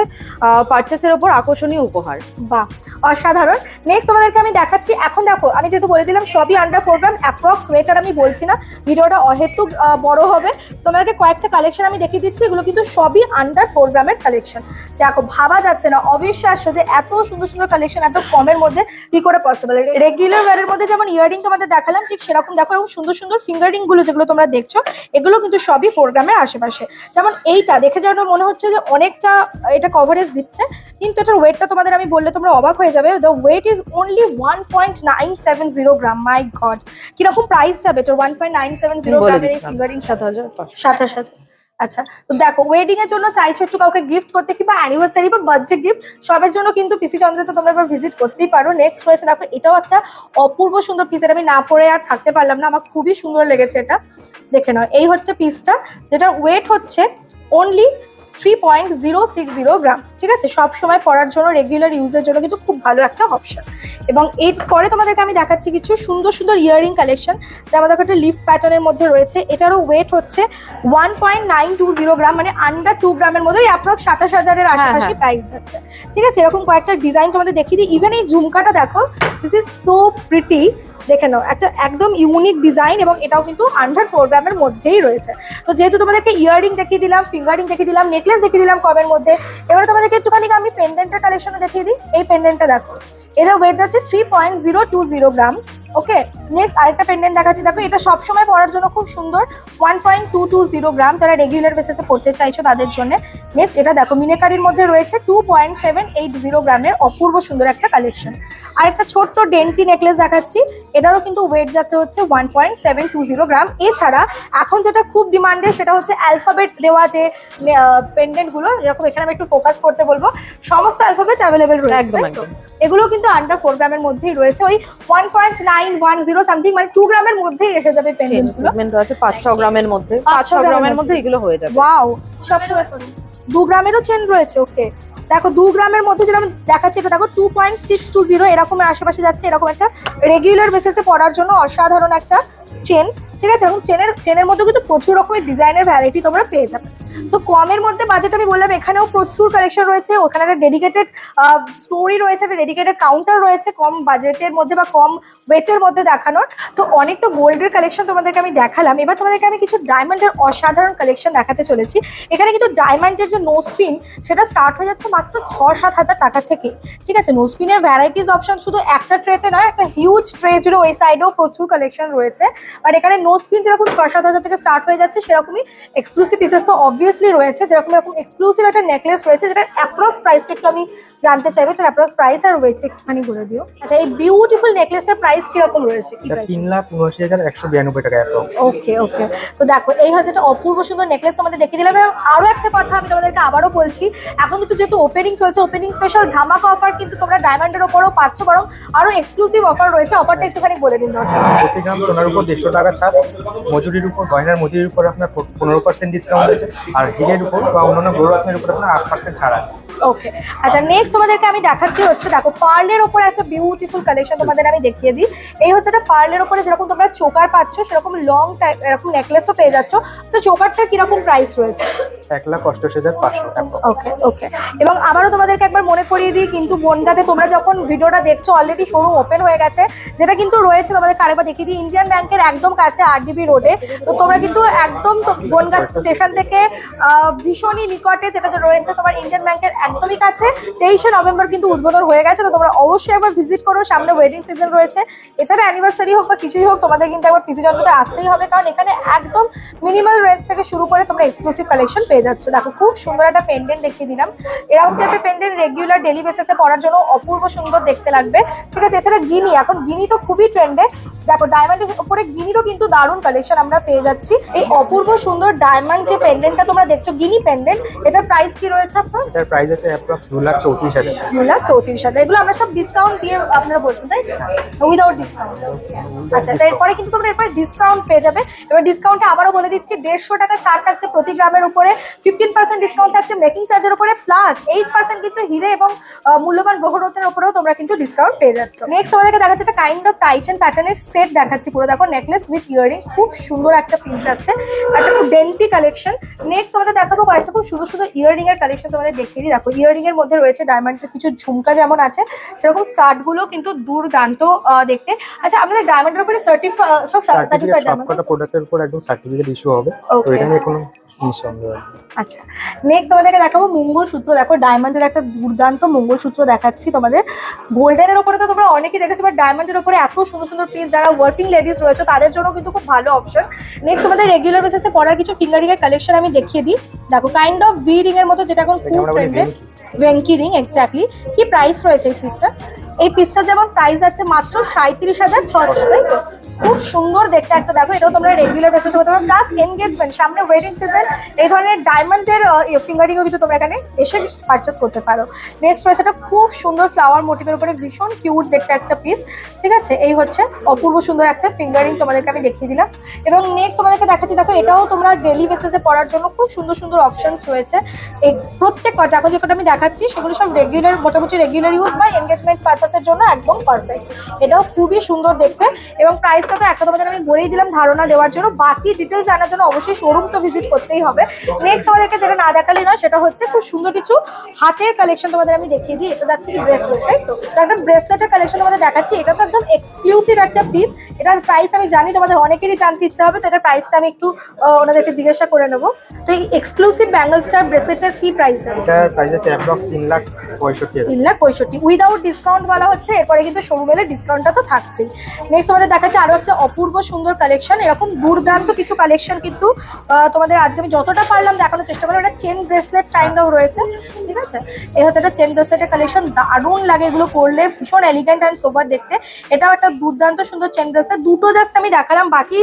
পারচেসের উপর আকর্ষণীয় উপহার। বাহ, অসাধারণ। নেক্সট তোমাদেরকে আমি দেখাচ্ছি। এখন দেখো, আমি যেহেতু বলে দিলাম সবই আন্ডার 4 গ্রাম অ্যাপ্রক্স ওয়েট, আর আমি বলছি না, ভিডিওটা অহেতুক বড় হবে। তোমাদেরকে কয়েকটা কালেকশন আমি দেখিয়ে দিচ্ছি, এগুলো কিন্তু সবই আন্ডার 4 গ্রামের কালেকশন। দেখো, ভাবা যাচ্ছে না, অবিশ্বাস্য যে এত সুন্দর সুন্দর কালেকশন এত কমের মধ্যে কি করে পসিবল। রেগুলার ওয়্যারের মধ্যে যেমন ইয়ারিং তোমাদের দেখালাম, ঠিক সেরকম দেখো এরকম সুন্দর সুন্দর ফিঙ্গারিং গুলো যেগুলো তোমরা দেখছো, এগুলো কিন্তু সবই 4 গ্রামের আশেপাশে। যেমন এইটা দেখে যেন মনে হচ্ছে যে অনেকটা এটা কভারেজ দিচ্ছে, কিন্তু এটার ওয়েটটা তোমাদের আমি বললে তোমরা অবাক হয়ে যাবে। The weight is only 1.970 gram. My god, কিরকম প্রাইস যাবে এটার? 1.970 গ্রামের এই ফিঙ্গারিং 27,000। আচ্ছা, তো দেখো, ওয়েডিং এর জন্য চাইছো একটু কাউকে গিফট করতে, কিংবা অ্যানিভার্সারি বা বার্থডে গিফট, সবের জন্য কিন্তু পিসি চন্দ্রে তো তোমরা এবার ভিজিট করতেই পারো। নেক্সট রয়েছে দেখো, এটাও একটা অপূর্ব সুন্দর পিস, এটা আমি না পরে আর থাকতে পারলাম না, আমার খুবই সুন্দর লেগেছে এটা। দেখে নাও, এই হচ্ছে পিসটা, যেটার ওয়েট হচ্ছে অনলি 3.060 গ্রাম, ঠিক আছে? সব সময় পরার জন্য, রেগুলার ইউজের জন্য কিন্তু খুব ভালো একটা অপশন। এবং এরপরে তোমাদেরকে আমি দেখাচ্ছি কিছু সুন্দর সুন্দর ইয়ারিং কালেকশন, যা আমাদের একটা লিফ প্যাটার্নের মধ্যে রয়েছে। এটারও ওয়েট হচ্ছে 1.920 গ্রাম, মানে আন্ডার 2 গ্রামের মধ্যে, অ্যাপ্রক্স 27,000-এর আশেপাশে প্রাইস যাচ্ছে, ঠিক আছে? এরকম কয়েকটা ডিজাইন তোমাদের দেখিয়ে দিই। ইভেন এই ঝুমকাটা দেখো, দিস ইজ সো প্রিটি, দেখে নাও, একটা একদম ইউনিক ডিজাইন, এবং এটাও কিন্তু আন্ডার 4 গ্রামের মধ্যেই রয়েছে। তো যেহেতু তোমাদেরকে ইয়ারিং দেখিয়ে দিলাম, ফিঙ্গারিং দেখিয়ে দিলাম, নেকলেস দেখিয়ে দিলাম কমের মধ্যে, এবারে তোমাদেরকে একটুখানি আমি পেন্ডেন্টের কালেকশনে দেখিয়ে দিই। এই পেন্ডেন্টটা দেখো, এটার ওয়েট যাচ্ছে 3.020 গ্রাম। ওকে, নেক্সট আরেকটা পেন্ডেন্ট দেখাচ্ছি। দেখো, এটা সবসময় পরার জন্য খুব সুন্দর, 1.220 গ্রাম, যারা রেগুলার বেসিসে পড়তে চাইছো তাদের জন্য। নেক্সট এটা দেখো, মিনাকারির মধ্যে রয়েছে 2.780 গ্রামের অপূর্ব সুন্দর একটা কালেকশন। আর একটা ছোট্ট ডেন্টি নেকলেস দেখাচ্ছি, এটারও কিন্তু ওয়েট যাচ্ছে হচ্ছে 1.720 গ্রাম। এছাড়া এখন যেটা খুব ডিমান্ডেড সেটা হচ্ছে অ্যালফাবেট দেওয়া যে পেন্ডেন্ট গুলো, যেরকম এখানে আমি একটু ফোকাস করতে বলবো, সমস্ত অ্যালফাবেট অ্যাভেলেবেল রয়েছে। একদম তাই তো? একদম। এগুলো কিন্তু আন্ডার 4 গ্রামের মধ্যেই রয়েছে, ওই 1.910 সামথিং, মানে 2 গ্রামের মধ্যেই এসে যাবে পেন্ডেন্ট গুলো। সেগমেন্ট আছে 5-6 গ্রামের মধ্যে, 5-6 গ্রামের মধ্যে এগুলো হয়ে যাবে। ওয়াও, সবসময় 2 গ্রামেরও চেন রয়েছে। ওকে, দেখো 2 গ্রামের মধ্যে যেরকম দেখাচ্ছে, এটা দেখো 2.620 এরকমের আশেপাশে যাচ্ছে। এরকম একটা রেগুলার বেসিসে পরার জন্য অসাধারণ একটা চেন, ঠিক আছে? এরকম চেনের মধ্যে কিন্তু প্রচুর রকমের ডিজাইনের ভ্যারাইটি তোমরা পেয়ে যাবে। তো কমের মধ্যে বাজেট আমি বললাম, এখানেও প্রচুর কালেকশন রয়েছে। ওখানে একটা ডেডিকেটেড স্টোরি রয়েছে, একটা ডেডিকেটেড কাউন্টার রয়েছে কম বাজেটের মধ্যে বা কম ওয়েটের মধ্যে দেখানোর। তো অনেক তো গোল্ডের কালেকশন তোমাদেরকে আমি দেখালাম, এবার তোমাদেরকে আমি কিছু ডায়মন্ডের অসাধারণ কালেকশন দেখাতে চলেছি। এখানে কিন্তু ডায়মন্ডের যে নোজ পিন সেটা স্টার্ট হয়ে যাচ্ছে মাত্র 6-7 হাজার টাকা থেকে, ঠিক আছে? নোজ পিনের ভ্যারাইটিস অপশন শুধু একটা ট্রেতে নয়, একটা হিউজ ট্রে জুড়ে ওই সাইডেও প্রচুর কালেকশন রয়েছে। আর এখানে নোজ পিন যেরকম 6-7 হাজার থেকে স্টার্ট হয়ে যাচ্ছে, সেরকমই এক্সক্লুসিভ পিসেস তো অবভিয়াসলি রয়েছে। যেরকম এরকম এক্সক্লুসিভ একটা নেকলেস রয়েছে, যেটার অ্যাপ্রক্স প্রাইসটা একটু আমি জানতে চাইবো। এটার অ্যাপ্রক্স প্রাইস আর ওয়েটটা একটুখানি বলে দিও। আচ্ছা, এই বিউটিফুল নেকলেসটার প্রাইস কিরকম রয়েছে? কি প্রাইস? 3,79,192 টাকা অ্যাপ্রক্স। ওকে ওকে, তো দেখো এই হচ্ছে একটা অপূর্ব সুন্দর নেকলেস তোমাদের দেখিয়ে দিলাম। এবং আরো একটা কথা আমি তোমাদেরকে আবারও বলছি, এখন কিন্তু যেহেতু ওপেনিং চলছে, ওপেনিং স্পেশাল ধামাকা অফার কিন্তু তোমরা ডায়মন্ডের ওপরও পাচ্ছ, বরং আরো এক্সক্লুসিভ অফার রয়েছে। অফারটা একটুখানি বলে দিন দর্শক। প্রতি গ্রাম সোনার উপর 150 টাকা ছাড়, মজুরির উপর, গয়নার মজুরির উপর আপনার 15% ডিসকাউন্ট আছে, আর হিরের উপর বা অন্যান্য গৌররত্নের উপর আপনার 8% ছাড় আছে। ওকে, আচ্ছা নেক্সট তোমাদেরকে আমি দেখাচ্ছি হচ্ছে, দেখো পার্লের ওপরে একটা বিউটিফুল কালেকশন তোমাদের আমি দেখিয়ে দিই। এই হচ্ছে একটা পার্লের ওপরে যেরকম তোমরা চোকার পাচ্ছ, সেরকম লং টাইপ এরকম নেকলেসও পেয়ে যাচ্ছ। তো চোকারটা কিরকম প্রাইস রয়েছে? 1,88,500 ওকে ওকে, এবং আবারও তোমাদেরকে একবার মনে করিয়ে দিই, কিন্তু বনগাঁতে তোমরা যখন ভিডিওটা দেখছো অলরেডি শোরুম ওপেন হয়ে গেছে, যেটা কিন্তু রয়েছে তোমাদের আরেকবার দেখিয়ে দিই, ইন্ডিয়ান ব্যাংকের একদম কাছে RDB রোডে। তো তোমরা কিন্তু একদম বনগাঁ স্টেশন থেকে ভীষণই নিকটে, যেটা রয়েছে তোমার ইন্ডিয়ান ব্যাংকের একদমই কাছে। 23শে নভেম্বর কিন্তু উদ্বোধন হয়ে গেছে, তো তোমরা অবশ্যই একবার ভিজিট করো। সামনে ওয়েডিং সিজন রয়েছে, এছাড়া অ্যানিভার্সারি হোক বা কিছুই হোক, তোমাদের কিন্তু একবার পিসি চন্দ্রতে আসতেই হবে, কারণ এখানে একদম মিনিমাল রেঞ্জ থেকে শুরু করে তোমরা এক্সক্লুসিভ কালেকশন পেয়ে যাচ্ছ। দেখো খুব সুন্দর একটা পেন্ডেন্ট দেখিয়ে দিলাম। এরকম টাইপের পেন্ডেন্ট রেগুলার ডেলি বেসিসে পরার জন্য অপূর্ব সুন্দর দেখতে লাগবে, ঠিক আছে? এছাড়া গিনি, এখন গিনি তো খুবই ট্রেন্ডে। দেখো ডায়মন্ডের উপরে গিনিরও কিন্তু দারুণ কালেকশন আমরা পেয়ে যাচ্ছি। এই অপূর্ব সুন্দর ডায়মন্ড যে পেন্ডেন্টটা তোমরা দেখছো, গিনি পেন্ডেন্ট, এটার প্রাইস কি রয়েছে আপনার? এটার প্রাইস আছে অ্যাপ্রক্স 2,34,000। 2,34,000। এগুলো আমরা সব ডিসকাউন্ট দিয়ে আপনারা বলছেন, তাই উইদাউট ডিসকাউন্ট? আচ্ছা, এরপরে কিন্তু তোমরা এরপরে ডিসকাউন্ট পেয়ে যাবে। এবার ডিসকাউন্টে আবারও বলে দিচ্ছি, 150 টাকা ছাড় থাকছে প্রতি গ্রামের উপরে, 15% ডিসকাউন্ট থাকছে মেকিং চার্জের উপরে, প্লাস 8% কিন্তু হিরে এবং মূল্যবান গ্রহরত্নের উপরেও তোমরা কিন্তু ডিসকাউন্ট পেয়ে যাচ্ছ। নেক্সট তোমাদেরকে দেখাচ্ছে একটা কাইন্ড অফ টাইটান প্যাটার্নের সেট দেখাচ্ছি। পুরো দেখো নেকলেস উইথ ইয়ারিং, খুব সুন্দর একটা পিস যাচ্ছে, একটা খুব ডেন্টি কালেকশন। নেক্সট তোমাদের দেখাবো কয়েকটা খুব সুন্দর সুন্দর ইয়ারিং এর কালেকশন তোমাদের দেখিয়ে দিই। দেখো ইয়ারিং এর মধ্যে রয়েছে ডায়মন্ডের কিছু ঝুমকা যেমন আছে, সেরকম স্টার্ট গুলো কিন্তু দুর্দান্ত দেখতে। আচ্ছা, আমাদের ডায়মন্ডের উপরে সার্টিফাইড সবকটা প্রোডাক্টের উপর একদম সার্টিফিকেট ইস্যু হবে, তো এটা নিয়ে কোনো নিঃসন্দেহ নেই। আচ্ছা, নেক্সট তোমাদেরকে দেখাবো মঙ্গলসূত্র। দেখো ডায়মন্ডের একটা দুর্দান্ত মঙ্গলসূত্র দেখাচ্ছি তোমাদের। গোল্ডেনের উপরে তো তোমরা অনেকেই দেখেছো, বাট ডায়মন্ডের উপরে এত সুন্দর সুন্দর পিস, যারা ওয়ার্কিং লেডিস রয়েছে তাদের জন্য কিন্তু খুব ভালো অপশন। নেক্সট তোমাদের রেগুলার বেসিসে পরার কিছু ফিঙ্গারিং এর কালেকশন আমি দেখিয়ে দিই। দেখো কাইন্ড অফ ভি রিং এর মতো, যেটা এখন খুব ট্রেন্ডে, ভেঙ্কি রিং। এক্স্যাক্টলি কি প্রাইস রয়েছে এই পিসটা? এই পিসটা যেমন প্রাইস আছে মাত্র 37,600, তাই তো? খুব সুন্দর দেখতে একটা। দেখো এটাও তোমরা রেগুলার বেসিসে হতে পারো, প্লাস এনগেজমেন্ট, সামনে ওয়েডিং সিজন, এই ধরনের ডায়মন্ডের ফিঙ্গারিংও কিন্তু তোমরা এখানে এসে পারচেস করতে পারো। নেক্সট রয়েছে একটা খুব সুন্দর ফ্লাওয়ার মোটিভের উপরে ভীষণ কিউট দেখতে একটা পিস, ঠিক আছে? এই হচ্ছে অপূর্ব সুন্দর একটা ফিঙ্গারিং তোমাদেরকে আমি দেখিয়ে দিলাম। এবং নেক্সট তোমাদেরকে দেখাচ্ছি, দেখো এটাও তোমরা ডেলি বেসিসে পরার জন্য খুব সুন্দর সুন্দর অপশনস রয়েছে। এই প্রত্যেক কটা এখন যেটা আমি দেখাচ্ছি সেগুলো সব রেগুলার, মোটামুটি রেগুলার ইউজ বা এনগেজমেন্ট পারপাসের জন্য একদম পারফেক্ট। এটাও খুবই সুন্দর দেখতে, এবং প্রাইসটা তো একটা তোমাদের আমি বলেই দিলাম ধারণা দেওয়ার জন্য। বাকি ডিটেলস জানার জন্য অবশ্যই শোরুম তো ভিজিট করতেই হবে। নেক্সট আমাদেরকে যেটা না দেখালেই নয়, সেটা হচ্ছে খুব সুন্দর কিছু হাতের কালেকশন তোমাদের আমি দেখিয়ে দিই। এটা যাচ্ছে কি ব্রেসলেট, তাই তো? একটা ব্রেসলেটের কালেকশন তোমাদের দেখাচ্ছি। এটা তো একদম এক্সক্লুসিভ একটা পিস। এটার প্রাইস আমি জানি তোমাদের অনেকেরই জানতে ইচ্ছা হবে, তো এটার প্রাইসটা আমি একটু ওনাদেরকে জিজ্ঞাসা করে নেবো। তো এই এক্সক্লুসিভ ব্যাঙ্গল স্টার ব্রেসলেটের কি প্রাইস আছে? এটার প্রাইস আছে অ্যাপ্রক্স 3,65,000। 3,65,000 উইদাউট ডিসকাউন্ট বলা হচ্ছে। এরপরে কিন্তু শোরুম এলে ডিসকাউন্টটা তো থাকছেই। নেক্সট আমাদের দেখাচ্ছে আরো একটা অপূর্ব সুন্দর কালেকশন, এরকম দুর্দান্ত কিছু কালেকশন কিন্তু তোমাদের আজকে আমি যতটা পারলাম দেখানোর চেষ্টা করলাম। এটা চেন ব্রেসলেট কাইন্ড অফ রয়েছে, ঠিক আছে। এই হচ্ছে একটা চেন ব্রেসলেটের কালেকশন, দারুণ লাগে এগুলো পরলে, ভীষণ এলিগেন্ট অ্যান্ড সোবার দেখতে। এটাও একটা দুর্দান্ত সুন্দর চেন ব্রেসলেট। দুটো জাস্ট আমি দেখালাম, বাকি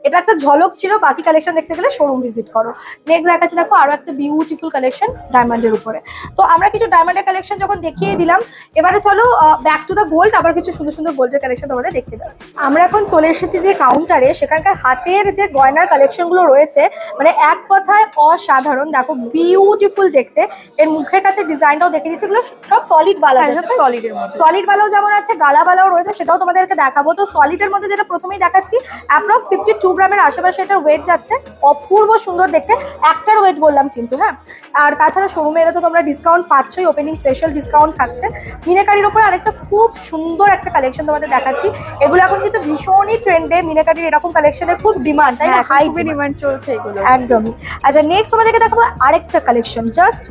এটা একটা ঝলক ছিল, বাকি কালেকশন দেখতে গেলে শোরুম ভিজিট করো। নেক্সট দেখাচ্ছি দেখো আরো একটা বিউটিফুল কালেকশন ডায়মন্ডের উপরে। তো আমরা কিছু ডায়মন্ডের কালেকশন যখন দেখিয়ে দিলাম, এবারে চলো ব্যাক টু দ্য গোল্ড, আবার কিছু সুন্দর সুন্দর গোল্ডের কালেকশন তোমাদের দেখতে পাচ্ছি। আমরা এখন চলে এসেছি যে কাউন্টারে, সেখানকার হাতের যে গয়নার কালেকশন গুলো রয়েছে, মানে এক কথায় অসাধারণ। দেখো বিউটিফুল দেখতে, এর মুখের কাছে ডিজাইনটাও দেখে দিচ্ছি, এগুলো সব সলিড বালা, সলিডের মধ্যে। সলিড বালাও যেমন আছে, গালা বালাও রয়েছে, সেটাও তোমাদেরকে দেখাবো। তো সলিডের মধ্যে যেটা প্রথমেই দেখাচ্ছি, অ্যাপ্রক্স 52 গ্রামের আশেপাশে এটার ওয়েট যাচ্ছে, অপূর্ব সুন্দর দেখতে। একটার ওয়েট বললাম কিন্তু, হ্যাঁ। আর তাছাড়া শোরুমে এলে তো তোমরা ডিসকাউন্ট পাচ্ছই, ওপেনিং স্পেশাল ডিসকাউন্ট থাকছে। মিনাকারির উপর আরেকটা খুব সুন্দর একটা কালেকশন তোমাদের দেখাচ্ছি। এগুলো এখন কিন্তু ভীষণই ট্রেন্ডে, মিনাকারির এরকম কালেকশনের খুব ডিমান্ড, তাই না? হাই ডিমান্ড চলছে এগুলো একদমই। আচ্ছা নেক্সট তোমাদেরকে দেখাবো আরেকটা কালেকশন, জাস্ট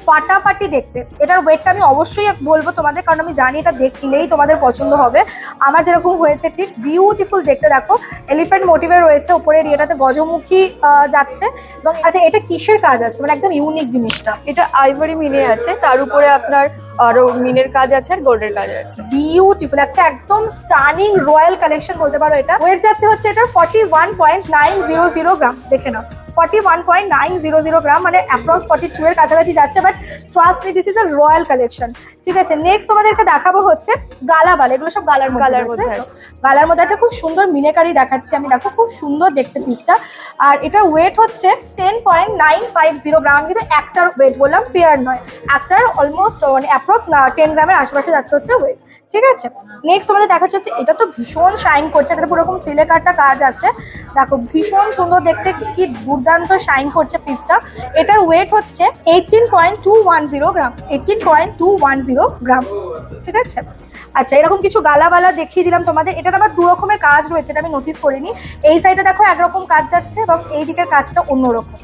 ফাটাফাটি দেখতে। এটার ওয়েটটা আমি অবশ্যই বলবো তোমাদের, কারণ আমি জানি এটা দেখলেই তোমাদের পছন্দ হবে, আমার যেরকম হয়েছে ঠিক। বিউটিফুল দেখতে, দেখো এলিফ্যান্ট মোটিভে রয়েছে, উপরের ইয়েটাতে গজমুখী যাচ্ছে। এবং আচ্ছা এটা কিসের কাজ আছে, মানে একদম ইউনিক জিনিসটা? এটা আইভরি মিনে আছে, তার উপরে আপনার আরো মিনের কাজ আছে আর গোল্ডের কাজ আছে। বিউটিফুল একটা একদম স্টানিং রয়্যাল কালেকশন বলতে পারো। এটা ওয়েট যাচ্ছে হচ্ছে এটা 41.900 গ্রাম, দেখে নাও 41.900 গ্রাম, মানে অ্যাপ্রক্স 42 এর কাছাকাছি যাচ্ছে। But trust me, this is a royal collection, ঠিক আছে। নেক্সট তোমাদেরকে দেখাবো হচ্ছে গালাবাল, এগুলো সব গালার মধ্যে আছে। গালার মধ্যে একটা খুব সুন্দর মিনাকারি দেখাচ্ছি আমি, দেখো খুব সুন্দর দেখতে পিসটা। আর এটার ওয়েট হচ্ছে 10.950 গ্রাম। আমি কিন্তু একটার ওয়েট বললাম, পেয়ার নয়, একটার অলমোস্ট মানে অ্যাপ্রক্স 10 গ্রামের আশেপাশে যাচ্ছে হচ্ছে ওয়েট, ঠিক আছে। নেক্সট তোমাদের দেখাচ্ছে হচ্ছে, এটা তো ভীষণ শাইন করছে, এটাতে পুরোরকম সিলে কাটটা কাজ আছে, দেখো ভীষণ সুন্দর দেখতে, কি দুর্দান্ত শাইন করছে পিসটা। এটার ওয়েট হচ্ছে 18.210 গ্রাম, 18.210 গ্রাম, ঠিক আছে। আচ্ছা এরকম কিছু গালাবালা দেখিয়ে দিলাম তোমাদের। এটার আবার দু রকমের কাজ রয়েছে, এটা আমি নোটিস করিনি। এই সাইডে দেখো একরকম কাজ যাচ্ছে এবং এই দিকের কাজটা অন্যরকম,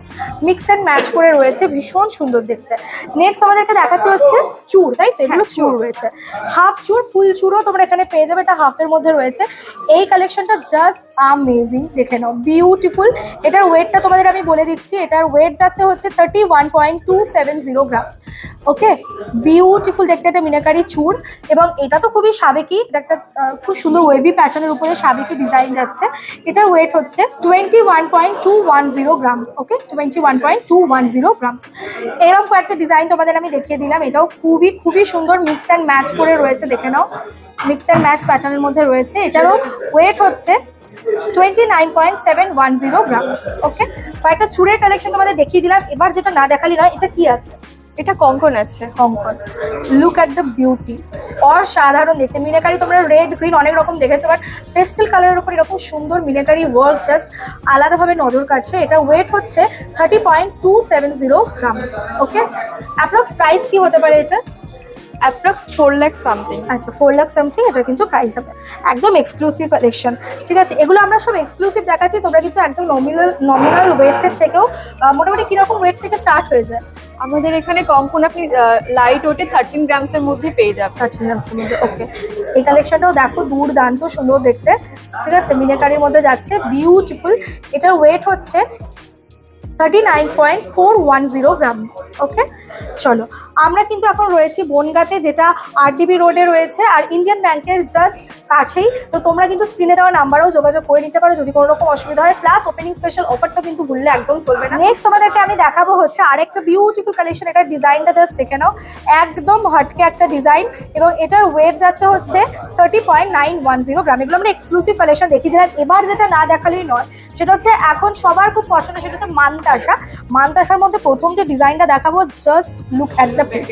মিক্স অ্যান্ড ম্যাচ করে রয়েছে, ভীষণ সুন্দর দেখতে। নেক্সট তোমাদেরকে দেখাচ্ছে হচ্ছে চুড়, তাই তো? এগুলো চুড় রয়েছে, হাফ চুড়, ফুল চুড়ও তোমরা এখানে পেয়ে যাবে, এটা হাফের মধ্যে রয়েছে। এই কালেকশনটা জাস্ট আমেজিং, দেখে নাও বিউটিফুল। এটার ওয়েটটা তোমাদের আমি বলে দিচ্ছি, এটার ওয়েট যাচ্ছে হচ্ছে 31.270 গ্রাম। ওকে, বিউটিফুল দেখতে একটা মিনাকারি চুড়, এবং এটা তো খুবই সাবেকি, এটা একটা খুব সুন্দর ওয়েভি প্যাটার্নের উপরে সাবেকি ডিজাইন যাচ্ছে। এটার ওয়েট হচ্ছে 21.210 গ্রাম। ওকে, 21.210 গ্রাম। এরকম কয়েকটা ডিজাইন তোমাদের আমি দেখিয়ে দিলাম, এটাও খুবই খুবই সুন্দর, মিক্স অ্যান্ড ম্যাচ করে রয়েছে, দেখে নাও মিক্স অ্যান্ড ম্যাচ প্যাটার্নের মধ্যে রয়েছে। এটারও ওয়েট হচ্ছে 29.710 গ্রাম। ওকে, কয়েকটা চুড়ের কালেকশন তোমাদের দেখিয়ে দিলাম। এবার যেটা না দেখালি নয়, এটা কি আছে? এটা কঙ্কন আছে, কঙ্কন। লুক অ্যাট দ্য বিউটি, অসাধারণ দেখতে। মিনাকারি তোমরা রেড গ্রিন অনেক রকম দেখেছো, বাট পেস্টেল কালারের উপর এরকম সুন্দর মিনাকারি ওয়ার্ক জাস্ট আলাদাভাবে নজর কাটছে। এটা ওয়েট হচ্ছে 30.270 গ্রাম। ওকে, অ্যাপ্রক্স প্রাইস কি হতে পারে এটা? Approx 4 lakh something. আচ্ছা 4 লাখ সামথিং এটা কিন্তু প্রাইস হবে, একদম এক্সক্লুসিভ কালেকশন, ঠিক আছে। এগুলো আমরা সব এক্সক্লুসিভ দেখাচ্ছি, তোমরা কিন্তু একদম নমিনাল ওয়েটের থেকেও মোটামুটি কিরকম ওয়েট থেকে স্টার্ট হয়ে যায়? আমাদের এখানে কঙ্কন আপনি লাইট ওয়েটে 13 গ্রামসের মধ্যে পেয়ে যাবেন। 13 গ্রামসের মধ্যে। ওকে, এই কালেকশনটাও দেখো দুর্দান্ত সুন্দর দেখতে, ঠিক আছে। মিনাকারির মধ্যে যাচ্ছে, বিউটিফুল। এটার ওয়েট হচ্ছে 39.410 গ্রাম। ওকে, চলো আমরা কিন্তু এখন রয়েছি বনগাঁতে, যেটা RDB রোডে রয়েছে আর ইন্ডিয়ান ব্যাংকের জাস্ট কাছেই। তো তোমরা কিন্তু স্ক্রিনে দেওয়া নাম্বারেও যোগাযোগ করে নিতে পারো যদি কোনো রকম অসুবিধা হয়। প্লাস ওপেনিং স্পেশাল অফারটা কিন্তু ভুললে একদম চলবে না। নেক্সট তোমাদেরকে আমি দেখাবো হচ্ছে আরেকটা বিউটিফুল কালেকশন। এটার ডিজাইনটা জাস্ট দেখে নাও, একদম হটকে একটা ডিজাইন, এবং এটার ওয়েট যাচ্ছে হচ্ছে 30.910 গ্রাম। এগুলো আমরা এক্সক্লুসিভ কালেকশন দেখিয়ে দিলাম। এবার যেটা না দেখালেই নয়, সেটা হচ্ছে এখন সবার খুব পছন্দ, সেটা হচ্ছে মানতাসা। মানতাসার মধ্যে প্রথম যে ডিজাইনটা দেখাবো, just look at the piece,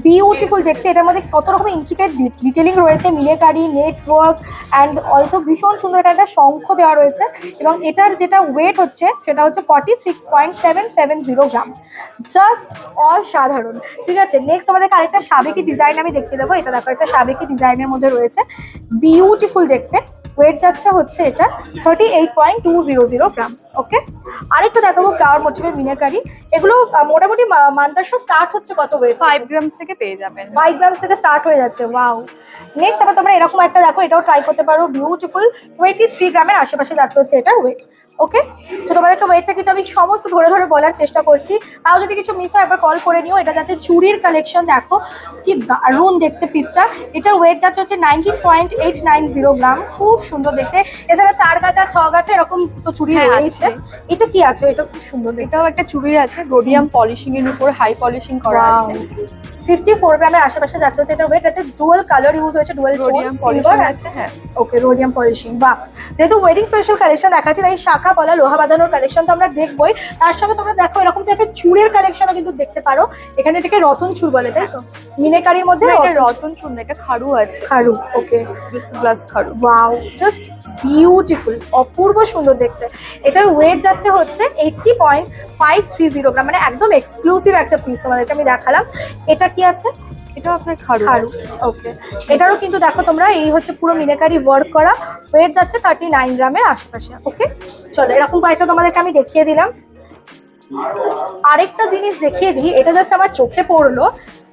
beautiful দেখতে। এটার মধ্যে কত রকম ইন্ট্রিকেট ডিটেলিং রয়েছে, মিনাকারি নেটওয়ার্ক অ্যান্ড অলসো ভীষণ সুন্দর একটা শঙ্খ দেওয়া রয়েছে। এবং এটার যেটা ওয়েট হচ্ছে সেটা হচ্ছে 46.770 গ্রাম, জাস্ট অসাধারণ, ঠিক আছে। নেক্সট আমাদের আরেকটা সাবেকি ডিজাইন আমি দেখিয়ে দেবো। এটা দেখো, একটা সাবেকি ডিজাইনের মধ্যে রয়েছে, বিউটিফুল দেখতে। ওয়েট যাচ্ছে হচ্ছে এটা 38.200 গ্রাম। ওকে, আরেকটা দেখাবো ফ্লাওয়ার মোটিভের মিনাকারি। এগুলো মোটামুটি মান্তাসা স্টার্ট হচ্ছে কত ওয়েট? 5 গ্রামস থেকে পেয়ে যাবেন। 5 গ্রামস থেকে স্টার্ট হয়ে যাচ্ছে। ওয়াও। নেক্সট আবার তোমরা এরকম একটা দেখো, এটাও ট্রাই করতে পারো, বিউটিফুল 23 গ্রামের আশেপাশে যাচ্ছে হচ্ছে এটা ওয়েট। ওকে, তো তোমাদেরকে ওয়েটটা কিন্তু আমি সমস্ত ধরে ধরে বলার চেষ্টা করছি, তাও যদি কিছু মিস হয় একবার কল করে নিও। এটা যাচ্ছে চুড়ির কালেকশন, দেখো কি দারুণ দেখতে পিসটা। এটার ওয়েট যাচ্ছে হচ্ছে 19.890 গ্রাম, খুব সুন্দর দেখতে। এছাড়া 4 গাছা 6 গাছা এরকম তো চুড়ি রয়েছে। এটা কি আছে? এটা খুব সুন্দর দেখতে। এটাও একটা চুড়ির আছে, রোডিয়াম পলিশিং এর উপর হাই পলিশিং করা আছে। 54 গ্রামের আশেপাশে যাচ্ছে হচ্ছে এটা ওয়েট। আছে ডুয়াল কালার ইউজ হয়েছে, ডুয়াল রোডিয়াম সিলভার পলিশিং আছে। আছে। হ্যাঁ, ওকে, রোডিয়াম পলিশিং। বাহ, যেহেতু ওয়েডিং স্পেশাল কালেকশন দেখাচ্ছি তাই শাখা পলা লোহা বাঁধানোর কালেকশন তো আমরা দেখবোই, তার সঙ্গে তোমরা দেখো এরকম টাইপের চুড়ের কালেকশনও কিন্তু দেখতে পারো। এখানে এটাকে রতন চুড় বলে, তাই তো? মিনাকারির মধ্যে এটা রতন চূড় না, এটা খাড়ু আছে, খাড়ু। ওকে, গ্লাস খাড়ু। ওয়াও, জাস্ট বিউটিফুল, অপূর্ব সুন্দর দেখতে। এটার ওয়েট যাচ্ছে হচ্ছে 80.530 গ্রাম, মানে একদম এক্সক্লুসিভ একটা পিস তোমাদেরকে আমি দেখালাম। এটা কি আছে? এটাও আপনার খাড়ু। ওকে, এটারও কিন্তু দেখো তোমরা, এই হচ্ছে পুরো মিনাকারি ওয়ার্ক করা। ওয়েট যাচ্ছে 39 গ্রামের আশেপাশে। ওকে, চলো এরকম কয়েকটা তোমাদেরকে আমি দেখিয়ে দিলাম। আরেকটা জিনিস দেখিয়ে দিই, এটা জাস্ট আমার চোখে পড়লো।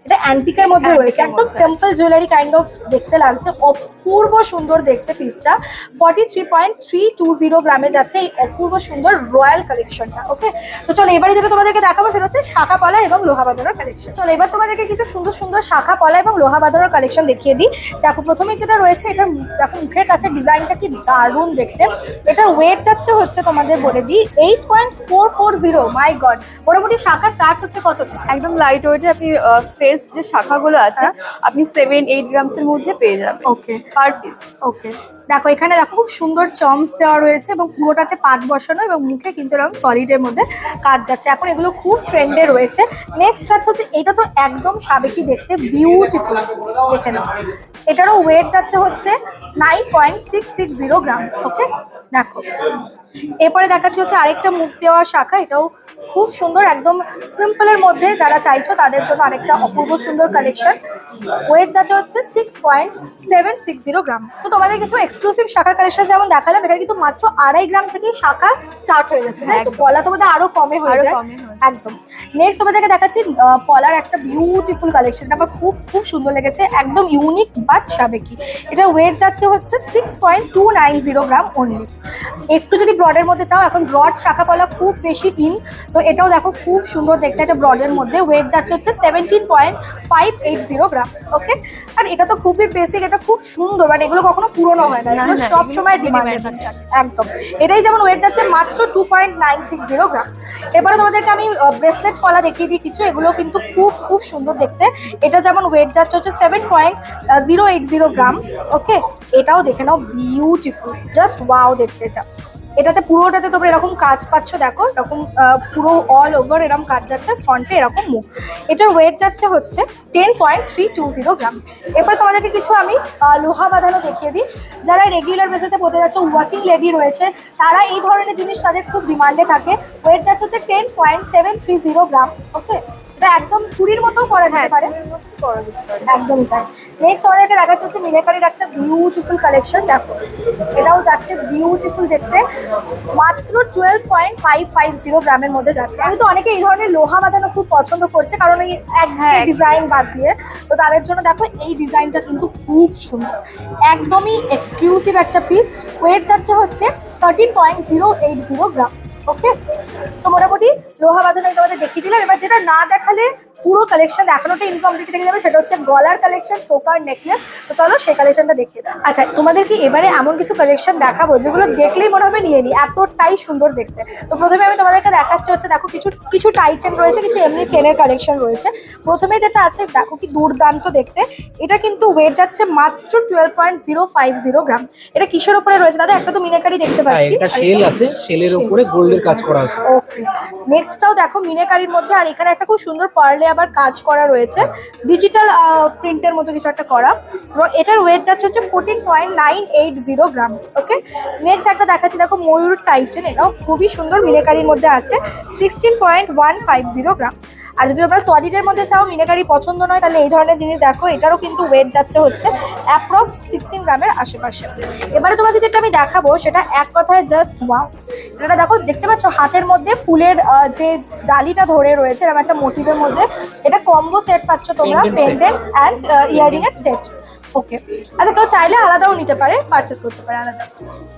এটা অ্যান্টিকের মধ্যে রয়েছে, একদম টেম্পল জুয়েলারি কাইন্ড অফ দেখতে লাগছে, অপূর্ব সুন্দর দেখতে পিসটা। 43.320 গ্রামে যাচ্ছে এই অপূর্ব সুন্দর রয়্যাল কালেকশনটা। ওকে, তো চলো এবারে যেটা তোমাদেরকে দেখাবো সেটা হচ্ছে শাখা পলা এবং লোহা বাঁধানোর কালেকশন। চলো এবার তোমাদেরকে কিছু সুন্দর সুন্দর শাখা পলা এবং লোহা বাঁধানোর কালেকশন দেখিয়ে দিই। দেখো প্রথমেই যেটা রয়েছে, এটা দেখো মুখের কাছে ডিজাইনটা কি দারুণ দেখতে। এটার ওয়েট যাচ্ছে হচ্ছে তোমাদের বলে দিই 8.440। মাই গড, মোটামুটি শাখা স্টার্ট হচ্ছে কত থেকে? একদম লাইট ওয়েটে আপনি ফেস যে শাখাগুলো আছে আপনি 7-8 গ্রামস এর মধ্যে পেয়ে যাবেন। ওকে, পার পিস। ওকে, দেখো এখানে দেখো খুব সুন্দর চমস দেওয়া রয়েছে এবং পুরোটাতে পাত বসানো এবং মুখে কিন্তু এরকম সলিডের মধ্যে কাজ যাচ্ছে। এখন এগুলো খুব ট্রেন্ডে রয়েছে। নেক্সট হচ্ছে এটা তো একদম সাবেকি দেখতে, বিউটিফুল দেখে নাও। এটারও ওয়েট যাচ্ছে হচ্ছে 9.660 গ্রাম। ওকে, দেখো এরপরে দেখাচ্ছি হচ্ছে আরেকটা মুখ দেওয়া শাখা। এটাও খুব সুন্দর, একদম সিম্পলের মধ্যে যারা চাইছো তাদের জন্য আরেকটা অপূর্ব সুন্দর কালেকশন। ওয়েট যাচ্ছে হচ্ছে 6.760 গ্রাম। তো তোমাদের কিছু এক্সক্লুসিভ শাখার কালেকশন যেমন দেখালাম, এটা কিন্তু মাত্র 2.5 গ্রাম থেকে শাখা স্টার্ট হয়ে যাচ্ছে, তাই তো? পলা তোমাদের আরো কমে হয়ে যায় একদম। নেক্সট তোমাদেরকে দেখাচ্ছি পলার একটা বিউটিফুল কালেকশন, আমার খুব খুব সুন্দর লেগেছে, একদম ইউনিক বাট সাবেকি। এটার ওয়েট যাচ্ছে হচ্ছে 6.290 গ্রাম অনলি। একটু যদি ব্রডের মধ্যে চাও, এখন ব্রড শাখা পলা খুব বেশি ইন, তো এটাও দেখো খুব সুন্দর দেখতে, এটা ব্রডের মধ্যে। ওয়েট যাচ্ছে হচ্ছে 17.580 গ্রাম। ওকে, আর এটা তো খুবই বেসিক, এটা খুব সুন্দর, মানে এগুলো কখনো পুরনো হয় না, এগুলো সব সময় ডিমান্ডে থাকে একদম। এটাই যেমন ওয়েট যাচ্ছে মাত্র 2.960 গ্রাম। এবারে তোমাদেরকে আমি ব্রেসলেট পলা দেখিয়ে দিই কিছু, এগুলো কিন্তু খুব খুব সুন্দর দেখতে। এটা যেমন ওয়েট যাচ্ছে হচ্ছে 7.080 গ্রাম। ওকে, এটাও দেখে নাও, বিউটিফুল, জাস্ট ওয়াও দেখতে। এটাতে পুরোটাতে তোমরা এরকম কাজ পাচ্ছ, দেখো এরকম পুরো অল ওভার এরকম কাজ যাচ্ছে, ফ্রন্টে এরকম মুখ। এটার ওয়েট যাচ্ছে হচ্ছে 10.320 গ্রাম। এরপর তোমাদেরকে কিছু আমি লোহা বাঁধানো দেখিয়ে দিই। যারা রেগুলার বেসিসে পড়তে যাচ্ছে, ওয়ার্কিং লেডি রয়েছে, তারা এই ধরনের জিনিস তাদের খুব ডিমান্ডে থাকে। ওয়েট যাচ্ছে হচ্ছে 10.730 গ্রাম। ওকে, এটা একদম চুড়ির মতো পরা যেতে পারে, একদমই তাই। নেক্সট তোমাদেরকে দেখাচ্ছে হচ্ছে মিনাকারির একটা বিউটিফুল কালেকশন। দেখো এটাও যাচ্ছে বিউটিফুল দেখতে, মাত্র 12.550 গ্রামের মধ্যে যাচ্ছে। আমি তো অনেকে এই ধরনের লোহা বাঁধানো খুব পছন্দ করছে, কারণ এই এক ডিজাইন বাদ দিয়ে, তো তাদের জন্য দেখো এই ডিজাইনটা কিন্তু খুব সুন্দর, একদমই এক্সক্লুসিভ একটা পিস। ওয়েট যাচ্ছে হচ্ছে 13.080 গ্রাম। ওকে, তো মোটামুটি লোহা বাঁধানো তোমাদের দেখিয়ে দিলাম। এবার যেটা না দেখালে পুরো কালেকশন দেখানোটা ইনকমপ্লিট থেকে যাবে, সেটা হচ্ছে গলার কালেকশন, চোকার নেকলেস। তো চলো সেই কালেকশনটা দেখিয়ে দাও। আচ্ছা, তোমাদেরকে এবারে এমন কিছু কালেকশন দেখাবো যেগুলো দেখলেই মনে হবে নিয়ে নিই, এতটাই সুন্দর দেখতে। তো প্রথমে আমি তোমাদেরকে দেখাচ্ছি হচ্ছে, দেখো কিছু টাই চেন রয়েছে, কিছু এমনি চেনের কালেকশন রয়েছে। প্রথমে যেটা আছে দেখো কি দুর্দান্ত দেখতে, এটা কিন্তু ওয়েট যাচ্ছে মাত্র 12.050 গ্রাম। এটা কিসের উপরে রয়েছে দাদা? একটা তো মিনাকারি দেখতে পাচ্ছি, এটা শেল আছে, শেলের উপরে গোল্ডের কাজ করা আছে। ওকে, নেক্সটটাও দেখো মিনাকারির মধ্যে, আর এখানে একটা খুব সুন্দর পার্লে আবার কাজ করা রয়েছে, ডিজিটাল প্রিন্টের মতো কিছু একটা করা। এটার ওয়েট যাচ্ছে হচ্ছে 14.980 গ্রাম। ওকে, নেক্সট একটা দেখাচ্ছি, দেখো ময়ূর টাইচেন, এটাও খুবই সুন্দর মিনাকারির মধ্যে আছে, 16.150 গ্রাম। আর যদি তোমরা সলিডের মধ্যে চাও, মিনাকারি পছন্দ নয়, তাহলে এই ধরনের জিনিস দেখো। এটারও কিন্তু ওয়েট যাচ্ছে হচ্ছে অ্যাপ্রক্স 16 গ্রামের আশেপাশে। এবারে তোমাদের যেটা আমি দেখাবো সেটা এক কথায় জাস্ট ওয়াও। এটা দেখো, দেখতে পাচ্ছ হাতের মধ্যে ফুলের যে ডালিটা ধরে রয়েছে এরকম একটা মোটিভের মধ্যে। এটা কম্বো সেট পাচ্ছ তোমরা, পেন্ডেন্ট অ্যান্ড ইয়ারিং এর সেট। ওকে, আচ্ছা কেউ চাইলে আলাদাও নিতে পারে, পারচেস করতে পারে আলাদা।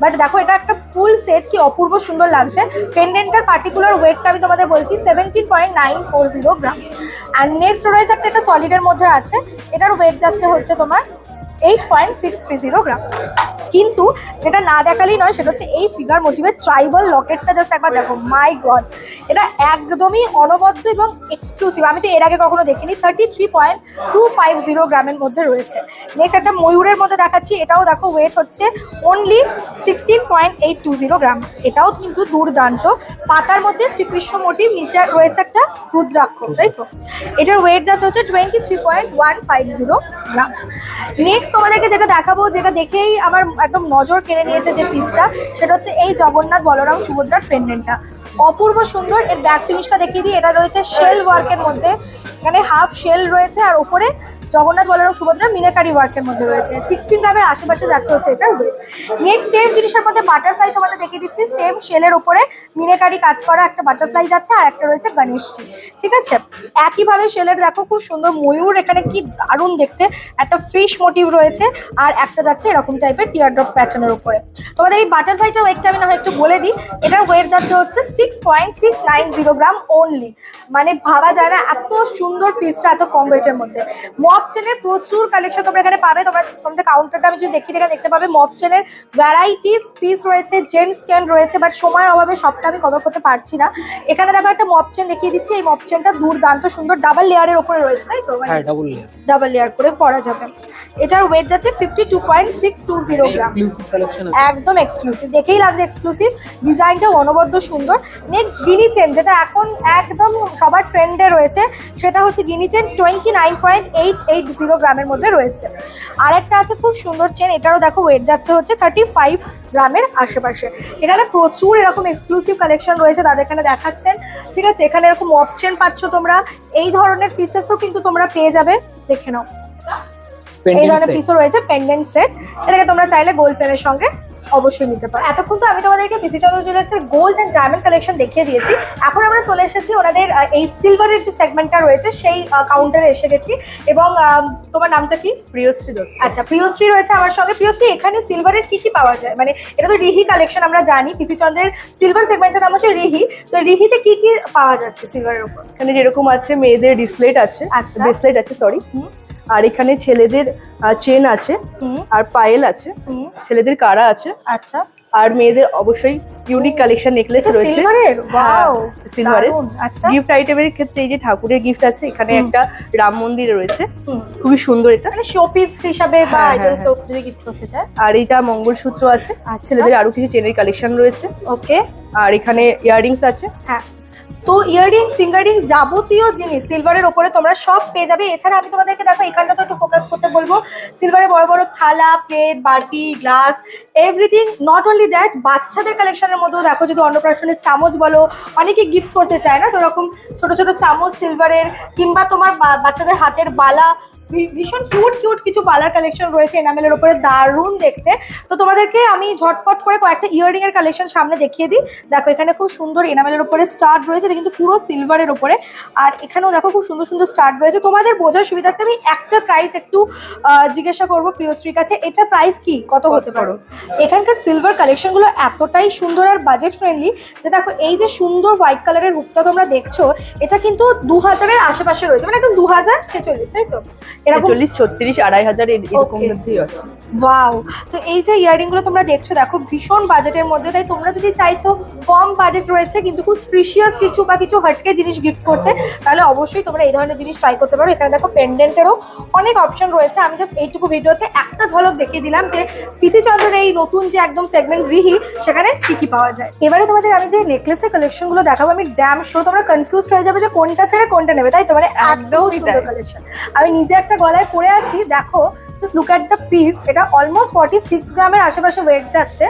বাট দেখো এটা একটা ফুল সেট, কি অপূর্ব সুন্দর লাগছে। পেন্ডেন্টের পার্টিকুলার ওয়েটটা আমি তোমাদের বলছি 17.940 গ্রাম। অ্যান্ড নেক্সট রয়েছে একটা সলিডের মধ্যে আছে, এটার ওয়েট যাচ্ছে হচ্ছে তোমার 8.630 গ্রাম। কিন্তু যেটা না দেখালেই নয় সেটা হচ্ছে এই ফিগার মোটিভের ট্রাইবাল লকেটটা। জাস্ট একবার দেখো, মাই গড, এটা একদমই অনবদ্য এবং এক্সক্লুসিভ। আমি তো এর আগে কখনো দেখিনি। 33.250 গ্রামের মধ্যে রয়েছে। নেক্সট একটা ময়ূরের মধ্যে দেখাচ্ছি, এটাও দেখো ওয়েট হচ্ছে অনলি 16.820 গ্রাম। এটাও কিন্তু দুর্দান্ত। পাতার মধ্যে শ্রীকৃষ্ণ মোটিভ, নিচে রয়েছে একটা রুদ্রাক্ষ, তাই তো? এটার ওয়েট যাচ্ছে হচ্ছে 23.150 গ্রাম। নেক্সট তোমাদেরকে যেটা দেখাবো, যেটা দেখেই আমার একদম নজর কেড়ে নিয়েছে যে পিসটা, সেটা হচ্ছে এই জগন্নাথ বলরাম সুভদ্রার পেন্ডেন্টটা। অপূর্ব সুন্দর। এর ব্যাক ফিনিশটা দেখিয়ে দিই। এটা রয়েছে শেল ওয়ার্কের মধ্যে, এখানে হাফ শেল রয়েছে আর ওপরে জগন্নাথ বলরাম সুভদ্রা মিনাকারি ওয়ার্কের মধ্যে রয়েছে। 16 গ্রামের আশেপাশে যাচ্ছে হচ্ছে এটার ওয়েট। নেক্সট সেম জিনিসের মধ্যে বাটারফ্লাই তোমাদের দেখিয়ে দিচ্ছি। সেম শেলের ওপরে মিনাকারি কাজ করা একটা বাটারফ্লাই যাচ্ছে, আর একটা রয়েছে গণেশজি। ঠিক আছে, একইভাবে শেলের দেখো খুব সুন্দর ময়ূর, এখানে কি দারুণ দেখতে। একটা ফিশ মোটিভ রয়েছে, আর একটা যাচ্ছে এরকম টাইপের টিয়ার ড্রপ প্যাটার্নের উপরে। তোমাদের এই বাটারফ্লাইটার ওয়েটটা আমি না হয় একটু বলে দিই। এটার ওয়েট যাচ্ছে হচ্ছে 6.690 গ্রাম অনলি। মানে ভাবা যায় না এত সুন্দর পিসটা এত কম ওয়েটের মধ্যে। মপ চেনের প্রচুর কালেকশন তোমরা এখানে পাবে। তোমাদের কাউন্টারটা আমি যদি দেখতে পাবে মপ চেনের ভ্যারাইটিস পিস রয়েছে, জেন্টস চেন রয়েছে, বাট সময়ের অভাবে সবটা আমি কভার করতে পারছি না। এখানে দেখো একটা মপ চেন দেখিয়ে দিচ্ছি। এই মপ চেনটা দুর্দান্ত সুন্দর, ডাবল লেয়ারের উপরে রয়েছে, তাই তো? হ্যাঁ, ডাবল লেয়ার, ডাবল লেয়ার করে পরা যাবে। এটার ওয়েট যাচ্ছে 52.620 গ্রাম। এক্সক্লুসিভ কালেকশন আছে, একদম এক্সক্লুসিভ, দেখেই লাগছে এক্সক্লুসিভ। ডিজাইনটাও অনবদ্য সুন্দর। নেক্সট গিনি চেন, যেটা এখন একদম সবার ট্রেন্ডে রয়েছে, সেটা হচ্ছে গিনি চেন 29.880 গ্রামের মধ্যে রয়েছে। আরেকটা আছে খুব সুন্দর চেন, এটারও দেখো ওয়েট যাচ্ছে হচ্ছে 35 গ্রামের আশেপাশে। এখানে প্রচুর এরকম এক্সক্লুসিভ কালেকশন রয়েছে, তাদের এখানে দেখাচ্ছেন। ঠিক আছে, এখানে এরকম অপশন পাচ্ছ তোমরা। এই ধরনের পিসেসও কিন্তু তোমরা পেয়ে যাবে, দেখে নাও। এই ধরনের পিসও রয়েছে, পেন্ডেন্ট সেট। এটাকে তোমরা চাইলে গোল্ড চেনের সঙ্গে অবশ্যই নিতে পারো। এতক্ষণ তো আমি তোমাদেরকে পিসি চন্দ্র জুয়েলার্সের গোল্ড এন্ড ডায়মন্ড কালেকশন দেখিয়ে দিয়েছি। এখন আমরা চলে এসেছি ওনাদের এই সিলভারের যে সেগমেন্টটা রয়েছে সেই কাউন্টারে এসে গেছি। এবং তোমার নামটা কি? প্রিয়শ্রী দত্ত। আচ্ছা, প্রিয়শ্রী রয়েছে আমার সঙ্গে। প্রিয়শ্রী, এখানে সিলভারের কি কি পাওয়া যায়? মানে এটা তো রিহি কালেকশন, আমরা জানি পিসি চন্দ্রের সিলভার সেগমেন্টের নাম হচ্ছে রিহি। তো রিহিতে কি কি পাওয়া যাচ্ছে সিলভারের উপর? এখানে যেরকম আছে মেয়েদের ডিসপ্লেট আছে, আচ্ছা। ব্রেসলেট আছে, সরি। আর এখানে ছেলেদের চেন আছে, আর পায়েল আছে, ছেলেদের কারা আছে, আচ্ছা। আর মেয়েদের অবশ্যই ইউনিক কালেকশন নেকলেস রয়েছে সিলভারের। ওয়াও, সিলভারের। আচ্ছা। গিফট আইটেমের ক্ষেত্রে এই যে ঠাকুরের গিফট আছে, এখানে একটা রাম মন্দির রয়েছে, খুবই সুন্দর। এটা মানে শোপিস হিসাবে বা হ্যাঁ, আইডল হ্যাঁ, তো যদি গিফট করতে চায়। আর এটা মঙ্গলসূত্র আছে, আচ্ছা। ছেলেদের আরো কিছু চেনের কালেকশন রয়েছে। ওকে। আর এখানে ইয়াররিংস আছে। হ্যাঁ, তো ইয়াররিংস, ফিঙ্গারিংস, যাবতীয় জিনিস সিলভারের ওপরে তোমরা সব পেয়ে যাবে। এছাড়া আমি তোমাদেরকে দেখো এখানটা তো একটু ফোকাস করতে বলবো। সিলভারে বড় বড় থালা, প্লেট, বাটি, glass, everything. Not only that, বাচ্চাদের কালেকশনের মধ্যেও দেখো, যদি অন্নপ্রাশনের চামচ বলো, অনেকে গিফট করতে চায় না, তো এরকম ছোট ছোট চামচ সিলভারের, কিংবা তোমার বাচ্চাদের হাতের বালা, ভীষণ কিউট কিছু বালার কালেকশন রয়েছে এনামেলের উপরে, দারুণ দেখতে। তো তোমাদেরকে আমি ঝটপট করে কয়েকটা ইয়াররিং এর কালেকশন সামনে দেখিয়ে দিই। দেখো এখানে খুব সুন্দর এনামেলের উপরে স্টার রয়েছে, এটা কিন্তু পুরো সিলভারের উপরে। আর এখানেও দেখো খুব সুন্দর সুন্দর স্টার রয়েছে। তোমাদের বোঝার সুবিধার্থে আমি একটা প্রাইস একটু জিজ্ঞাসা করবো প্রিয়শ্রীর কাছে, এটা প্রাইস কি, কত হতে পারো? এখানকার সিলভার কালেকশনগুলো এতটাই সুন্দর আর বাজেট ফ্রেন্ডলি যে দেখো এই যে সুন্দর হোয়াইট কালারের হুকটা তোমরা দেখছো, এটা কিন্তু 2000-এর আশেপাশে রয়েছে, মানে একদম 2046, তাই তো? 40, 36, 2500 এরকম মধ্যেই আছে। ওয়াও, তো এই যে ইয়াররিং গুলো তোমরা দেখছো, দেখো ভীষণ বাজেটের মধ্যে। তাই তোমরা যদি চাইছো কম বাজেট রয়েছে কিন্তু খুব প্রিশিয়াস কিছু বা কিছু হটকে জিনিস গিফট করতে, তাহলে অবশ্যই তোমরা এই ধরনের জিনিস ট্রাই করতে পারো। এখানে দেখো পেন্ডেন্টেরও অনেক অপশন রয়েছে। আমি জাস্ট এইটুকু ভিডিওতে একটা ঝলক দেখিয়ে দিলাম যে পিসি চন্দ্রের এই নতুন যে একদম সেগমেন্ট রিহি, সেখানে কি কি পাওয়া যায়। এবারে তোমাদের আমি যে নেকলেসের কালেকশন গুলো দেখাবো, আমি ড্যাম শো তোমরা কনফিউজড হয়ে যাবে যে কোনটা ছেড়ে কোনটা নেবে, তাই তো? মানে একদম সুন্দর কালেকশন। আমি নিজে একটা গলায় পরে আছি, দেখো just look at the piece. এটা অলমোস্ট 46 গ্রামের আশেপাশে ওয়েট যাচ্ছে।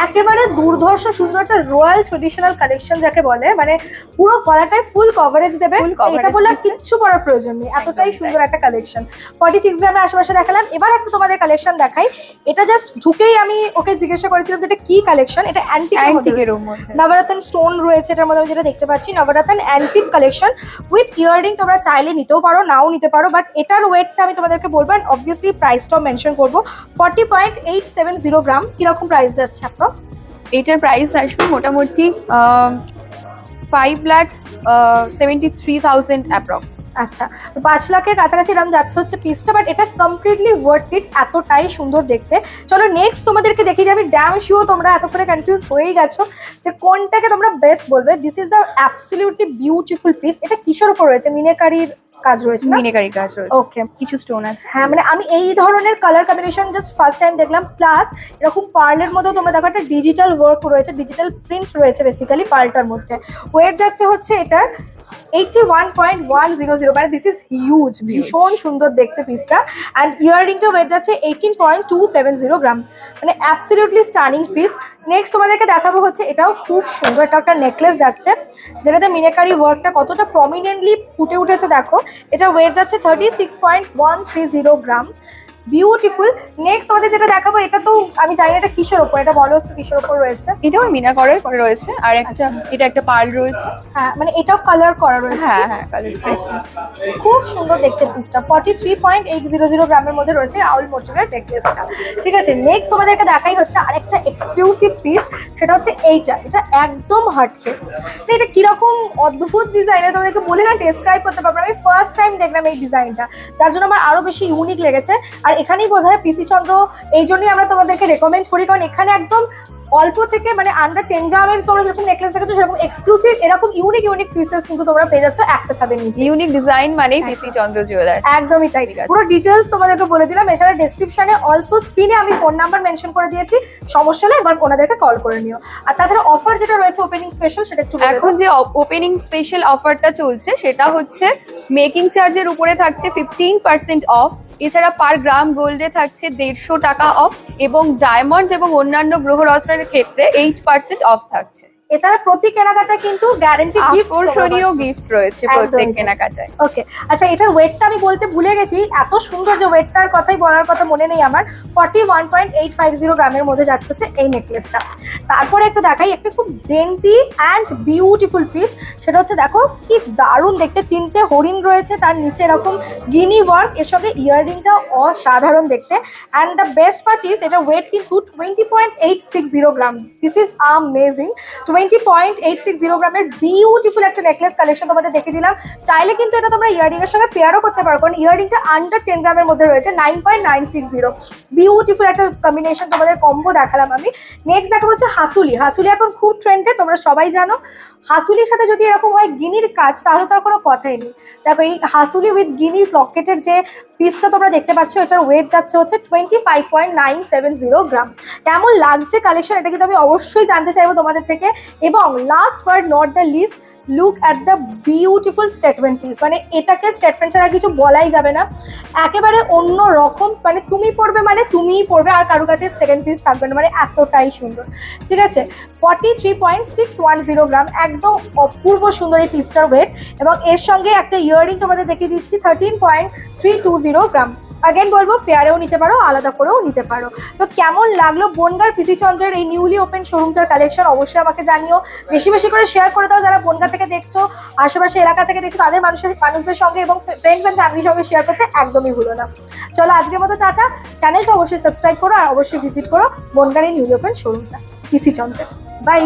একেবারে দুর্ধর্ষ সুন্দর একটা রয়্যাল ট্রেডিশনাল কালেকশন যাকে বলে, মানে পুরো গলাটায় ফুল কভারেজ দেবে। Full coverage এটা বলে আর দিচ্ছে। কিচ্ছু পরার প্রয়োজন নেই, এতটাই সুন্দর একটা কালেকশন। 46 গ্রামের আশেপাশে দেখালাম। এবার একটা তোমাদের কালেকশন দেখাই। এটা জাস্ট ঢুকেই আমি ওকে জিজ্ঞাসা করেছিলাম যে এটা কি কালেকশন। এটা অ্যান্টিকের মধ্যে নবরত্ন স্টোন রয়েছে এটার মধ্যে, আমি যেটা দেখতে পাচ্ছি নবরত্ন অ্যান্টিক কালেকশন উইথ ইয়াররিং। তোমরা চাইলে নিতেও পারো, নাও নিতে পারো, বাট এটার ওয়েটটা আমি তোমাদেরকে বলবো, অ্যান্ড অবভিয়াসলি প্রাইসটাও মেনশন করবো। 40.870 গ্রাম। কিরকম প্রাইস যাচ্ছে অ্যাপ্রক্স? এইটার প্রাইস আসবে মোটামুটি 5,73,000 অ্যাপ্রক্স। আচ্ছা, তো 5 লাখের কাছাকাছি দাম যাচ্ছে হচ্ছে পিসটা, বাট এটা কমপ্লিটলি ওয়ার্থ ইট, এতটাই সুন্দর দেখতে। চলো নেক্সট তোমাদেরকে দেখি যে আমি ড্যাম শিওর তোমরা এতক্ষণে কনফিউজ হয়েই গেছো যে কোনটাকে তোমরা বেস্ট বলবে। This is the absolutely beautiful piece. এটা কিসের উপর রয়েছে? মিনাকারির কাজ রয়েছে না? মিনাকারি কাজ রয়েছে, ওকে। কিছু স্টোন আছে। হ্যাঁ, মানে আমি এই ধরনের colour combination just first time দেখলাম। প্লাস এরকম পার্লের মধ্যেও তোমরা দেখো একটা ডিজিটাল ওয়ার্ক রয়েছে, ডিজিটাল প্রিন্ট রয়েছে বেসিক্যালি পার্লটার মধ্যে। ওয়েট যাচ্ছে হচ্ছে এটার 81.100, মানে দিস ইজ হিউজ, ভীষণ সুন্দর দেখতে পিসটা। অ্যান্ড ইয়াররিংটা ওয়েট যাচ্ছে 18.270 গ্রাম, মানে অ্যাবসলিউটলি স্টানিং পিস। নেক্সট তোমাদেরকে দেখাবো হচ্ছে এটাও খুব সুন্দর, এটা একটা নেকলেস যাচ্ছে যেটাতে মিনাকারি ওয়ার্কটা কতটা প্রমিনেন্টলি ফুটে উঠেছে দেখো। এটা ওয়েট যাচ্ছে 36.130 গ্রাম, বিউটিফুল। নেক্সট তোমাদের যেটা দেখাবো এটা তো আমি জানি না এটা কিসের ওপর, এটা বলো একটু কিসের ওপর রয়েছে। এটাও মিনাকরের করে রয়েছে, আর একটা এটা একটা পার্ল রয়েছে। হ্যাঁ, মানে এটাও কালার করা রয়েছে। হ্যাঁ হ্যাঁ, কালার খুব সুন্দর দেখতে পিসটা। 43.800 গ্রামের মধ্যে রয়েছে আউল মোটিভের নেকলেসটা। ঠিক আছে, নেক্সট তোমাদেরকে দেখাই হচ্ছে আরেকটা এক্সক্লুসিভ পিস, সেটা হচ্ছে এইটা। এটা একদম হাটকে, এটা কিরকম অদ্ভুত ডিজাইন, তোমাদেরকে বলে না ডেসক্রাইব করতে পারবো। আমি ফার্স্ট টাইম দেখলাম এই ডিজাইনটা, যার জন্য আমার আরো বেশি ইউনিক লেগেছে। আর এখানেই বোধহয় পিসি চন্দ্র এই জন্যই আমরা তোমাদেরকে রেকমেন্ড করি, কারণ এখানে একদম অল্প থেকে মানে আন্ডার 10 গ্রামের তোমরা যেরকম নেকলেস দেখেছো সেরকম এক্সক্লুসিভ এরকম ইউনিক পিসেস কিন্তু তোমরা পেয়ে যাচ্ছ একটা ছাদের নিচে। ইউনিক ডিজাইন মানে পিসি চন্দ্র জুয়েলার্স। একদমই তাই, পুরো ডিটেলস তোমাদেরকে বলে দিলাম। এছাড়া ডেসক্রিপশনে অলসো স্ক্রিনে আমি ফোন নাম্বার মেনশন করে দিয়েছি, সমস্যা হলে একবার ওনাদেরকে কল করে নিও। আর তাছাড়া অফার যেটা রয়েছে ওপেনিং স্পেশাল, সেটা একটু এখন যে ওপেনিং স্পেশাল অফারটা চলছে সেটা হচ্ছে মেকিং চার্জের উপরে থাকছে 15% অফ। এছাড়া পার গ্রাম গোল্ডে থাকছে 150 টাকা অফ, এবং ডায়মন্ড এবং অন্যান্য গ্রহরত্নের ক্ষেত্রে 8% অফ থাকছে। এছাড়া প্রতি কেনাকাটা কিন্তু গ্যারান্টি গিফট, আকর্ষণীয় গিফট রয়েছে প্রত্যেক কেনাকাটায়। ওকে, আচ্ছা এটার ওয়েটটা আমি বলতে ভুলে গেছি, এত সুন্দর যে ওয়েটটার কথাই বলার কথা মনে নেই আমার। 41.850 গ্রামের মধ্যে যাচ্ছে হচ্ছে এই নেকলেসটা। তারপরে একটু দেখাই একটা খুব ডেন্টি অ্যান্ড বিউটিফুল পিস, সেটা হচ্ছে দেখো কি দারুণ দেখতে, 3টে হরিণ রয়েছে, তার নিচে এরকম গিনি ওয়ার্ক, এর সঙ্গে ইয়াররিংটা অসাধারণ দেখতে। And the best part is এটার ওয়েট কিন্তু 20.860 গ্রাম। This is amazing. 20.860 গ্রামের বিউটিফুল একটা নেকলেস কালেকশন তোমাদের দেখে দিলাম। চাইলে কিন্তু এটা তোমরা ইয়াররিং এর সঙ্গে পেয়ারও করতে পারো, কারণ ইয়াররিংটা আন্ডার 10 গ্রামের মধ্যে রয়েছে। 9.960 বিউটিফুল একটা কম্বিনেশন তোমাদের কম্বো দেখালাম আমি। নেক্সট দেখাবো হচ্ছে হাসুলি। হাসুলি এখন খুব ট্রেন্ডে, তোমরা সবাই জানো। হাসুলির সাথে যদি এরকম হয় গিনির কাজ, তাহলে তো আর কোনো কথাই নেই। দেখো এই হাসুলি উইথ গিনি লকেটের যে পিসটা তোমরা দেখতে পাচ্ছ, এটার ওয়েট যাচ্ছে হচ্ছে 25.970 গ্রাম। কেমন লাগছে কালেকশন, এটা কিন্তু আমি অবশ্যই জানতে চাইবো তোমাদের থেকে। এবং last but not the least, look at the beautiful statement piece. মানে এটাকে স্টেটমেন্ট ছাড়া কিছু বলাই যাবে না, একেবারে অন্য রকম। মানে তুমি পড়বে মানে তুমিই পড়বে, আর কারো কাছে সেকেন্ড পিস থাকবে না, মানে এতটাই সুন্দর। ঠিক আছে, 43.610 গ্রাম, একদম অপূর্ব সুন্দর এই পিসটার ওয়েট। এবং এর সঙ্গে একটা ইয়াররিং তোমাদের দেখিয়ে দিচ্ছি 13.320 গ্রাম। अगेन बोलबो पेयारेও নিতে পারো, আলাদা করেও নিতে পারো। তো কেমন লাগলো বনগাঁর প্রীতিচন্দ্রের এই নিউলি ওপেন শোরুমটার কালেকশন অবশ্যই আমাকে জানিও। বেশি বেশি করে শেয়ার করে দাও যারা বনগাঁ থেকে দেখছো, আশেপাশে এলাকা থেকে দেখছো, তাদের মানুষদের সঙ্গে এবং ফ্রেন্ডস এন্ড ফ্যামিলির সঙ্গে শেয়ার করতে একদমই ভুলো না। চলো আজকের মতো টাটা। চ্যানেলটা অবশ্যই সাবস্ক্রাইব করো আর অবশ্যই ভিজিট করো বনগাঁর এই নিউলি ওপেন শোরুমটা প্রীতিচন্দ্রের। বাই।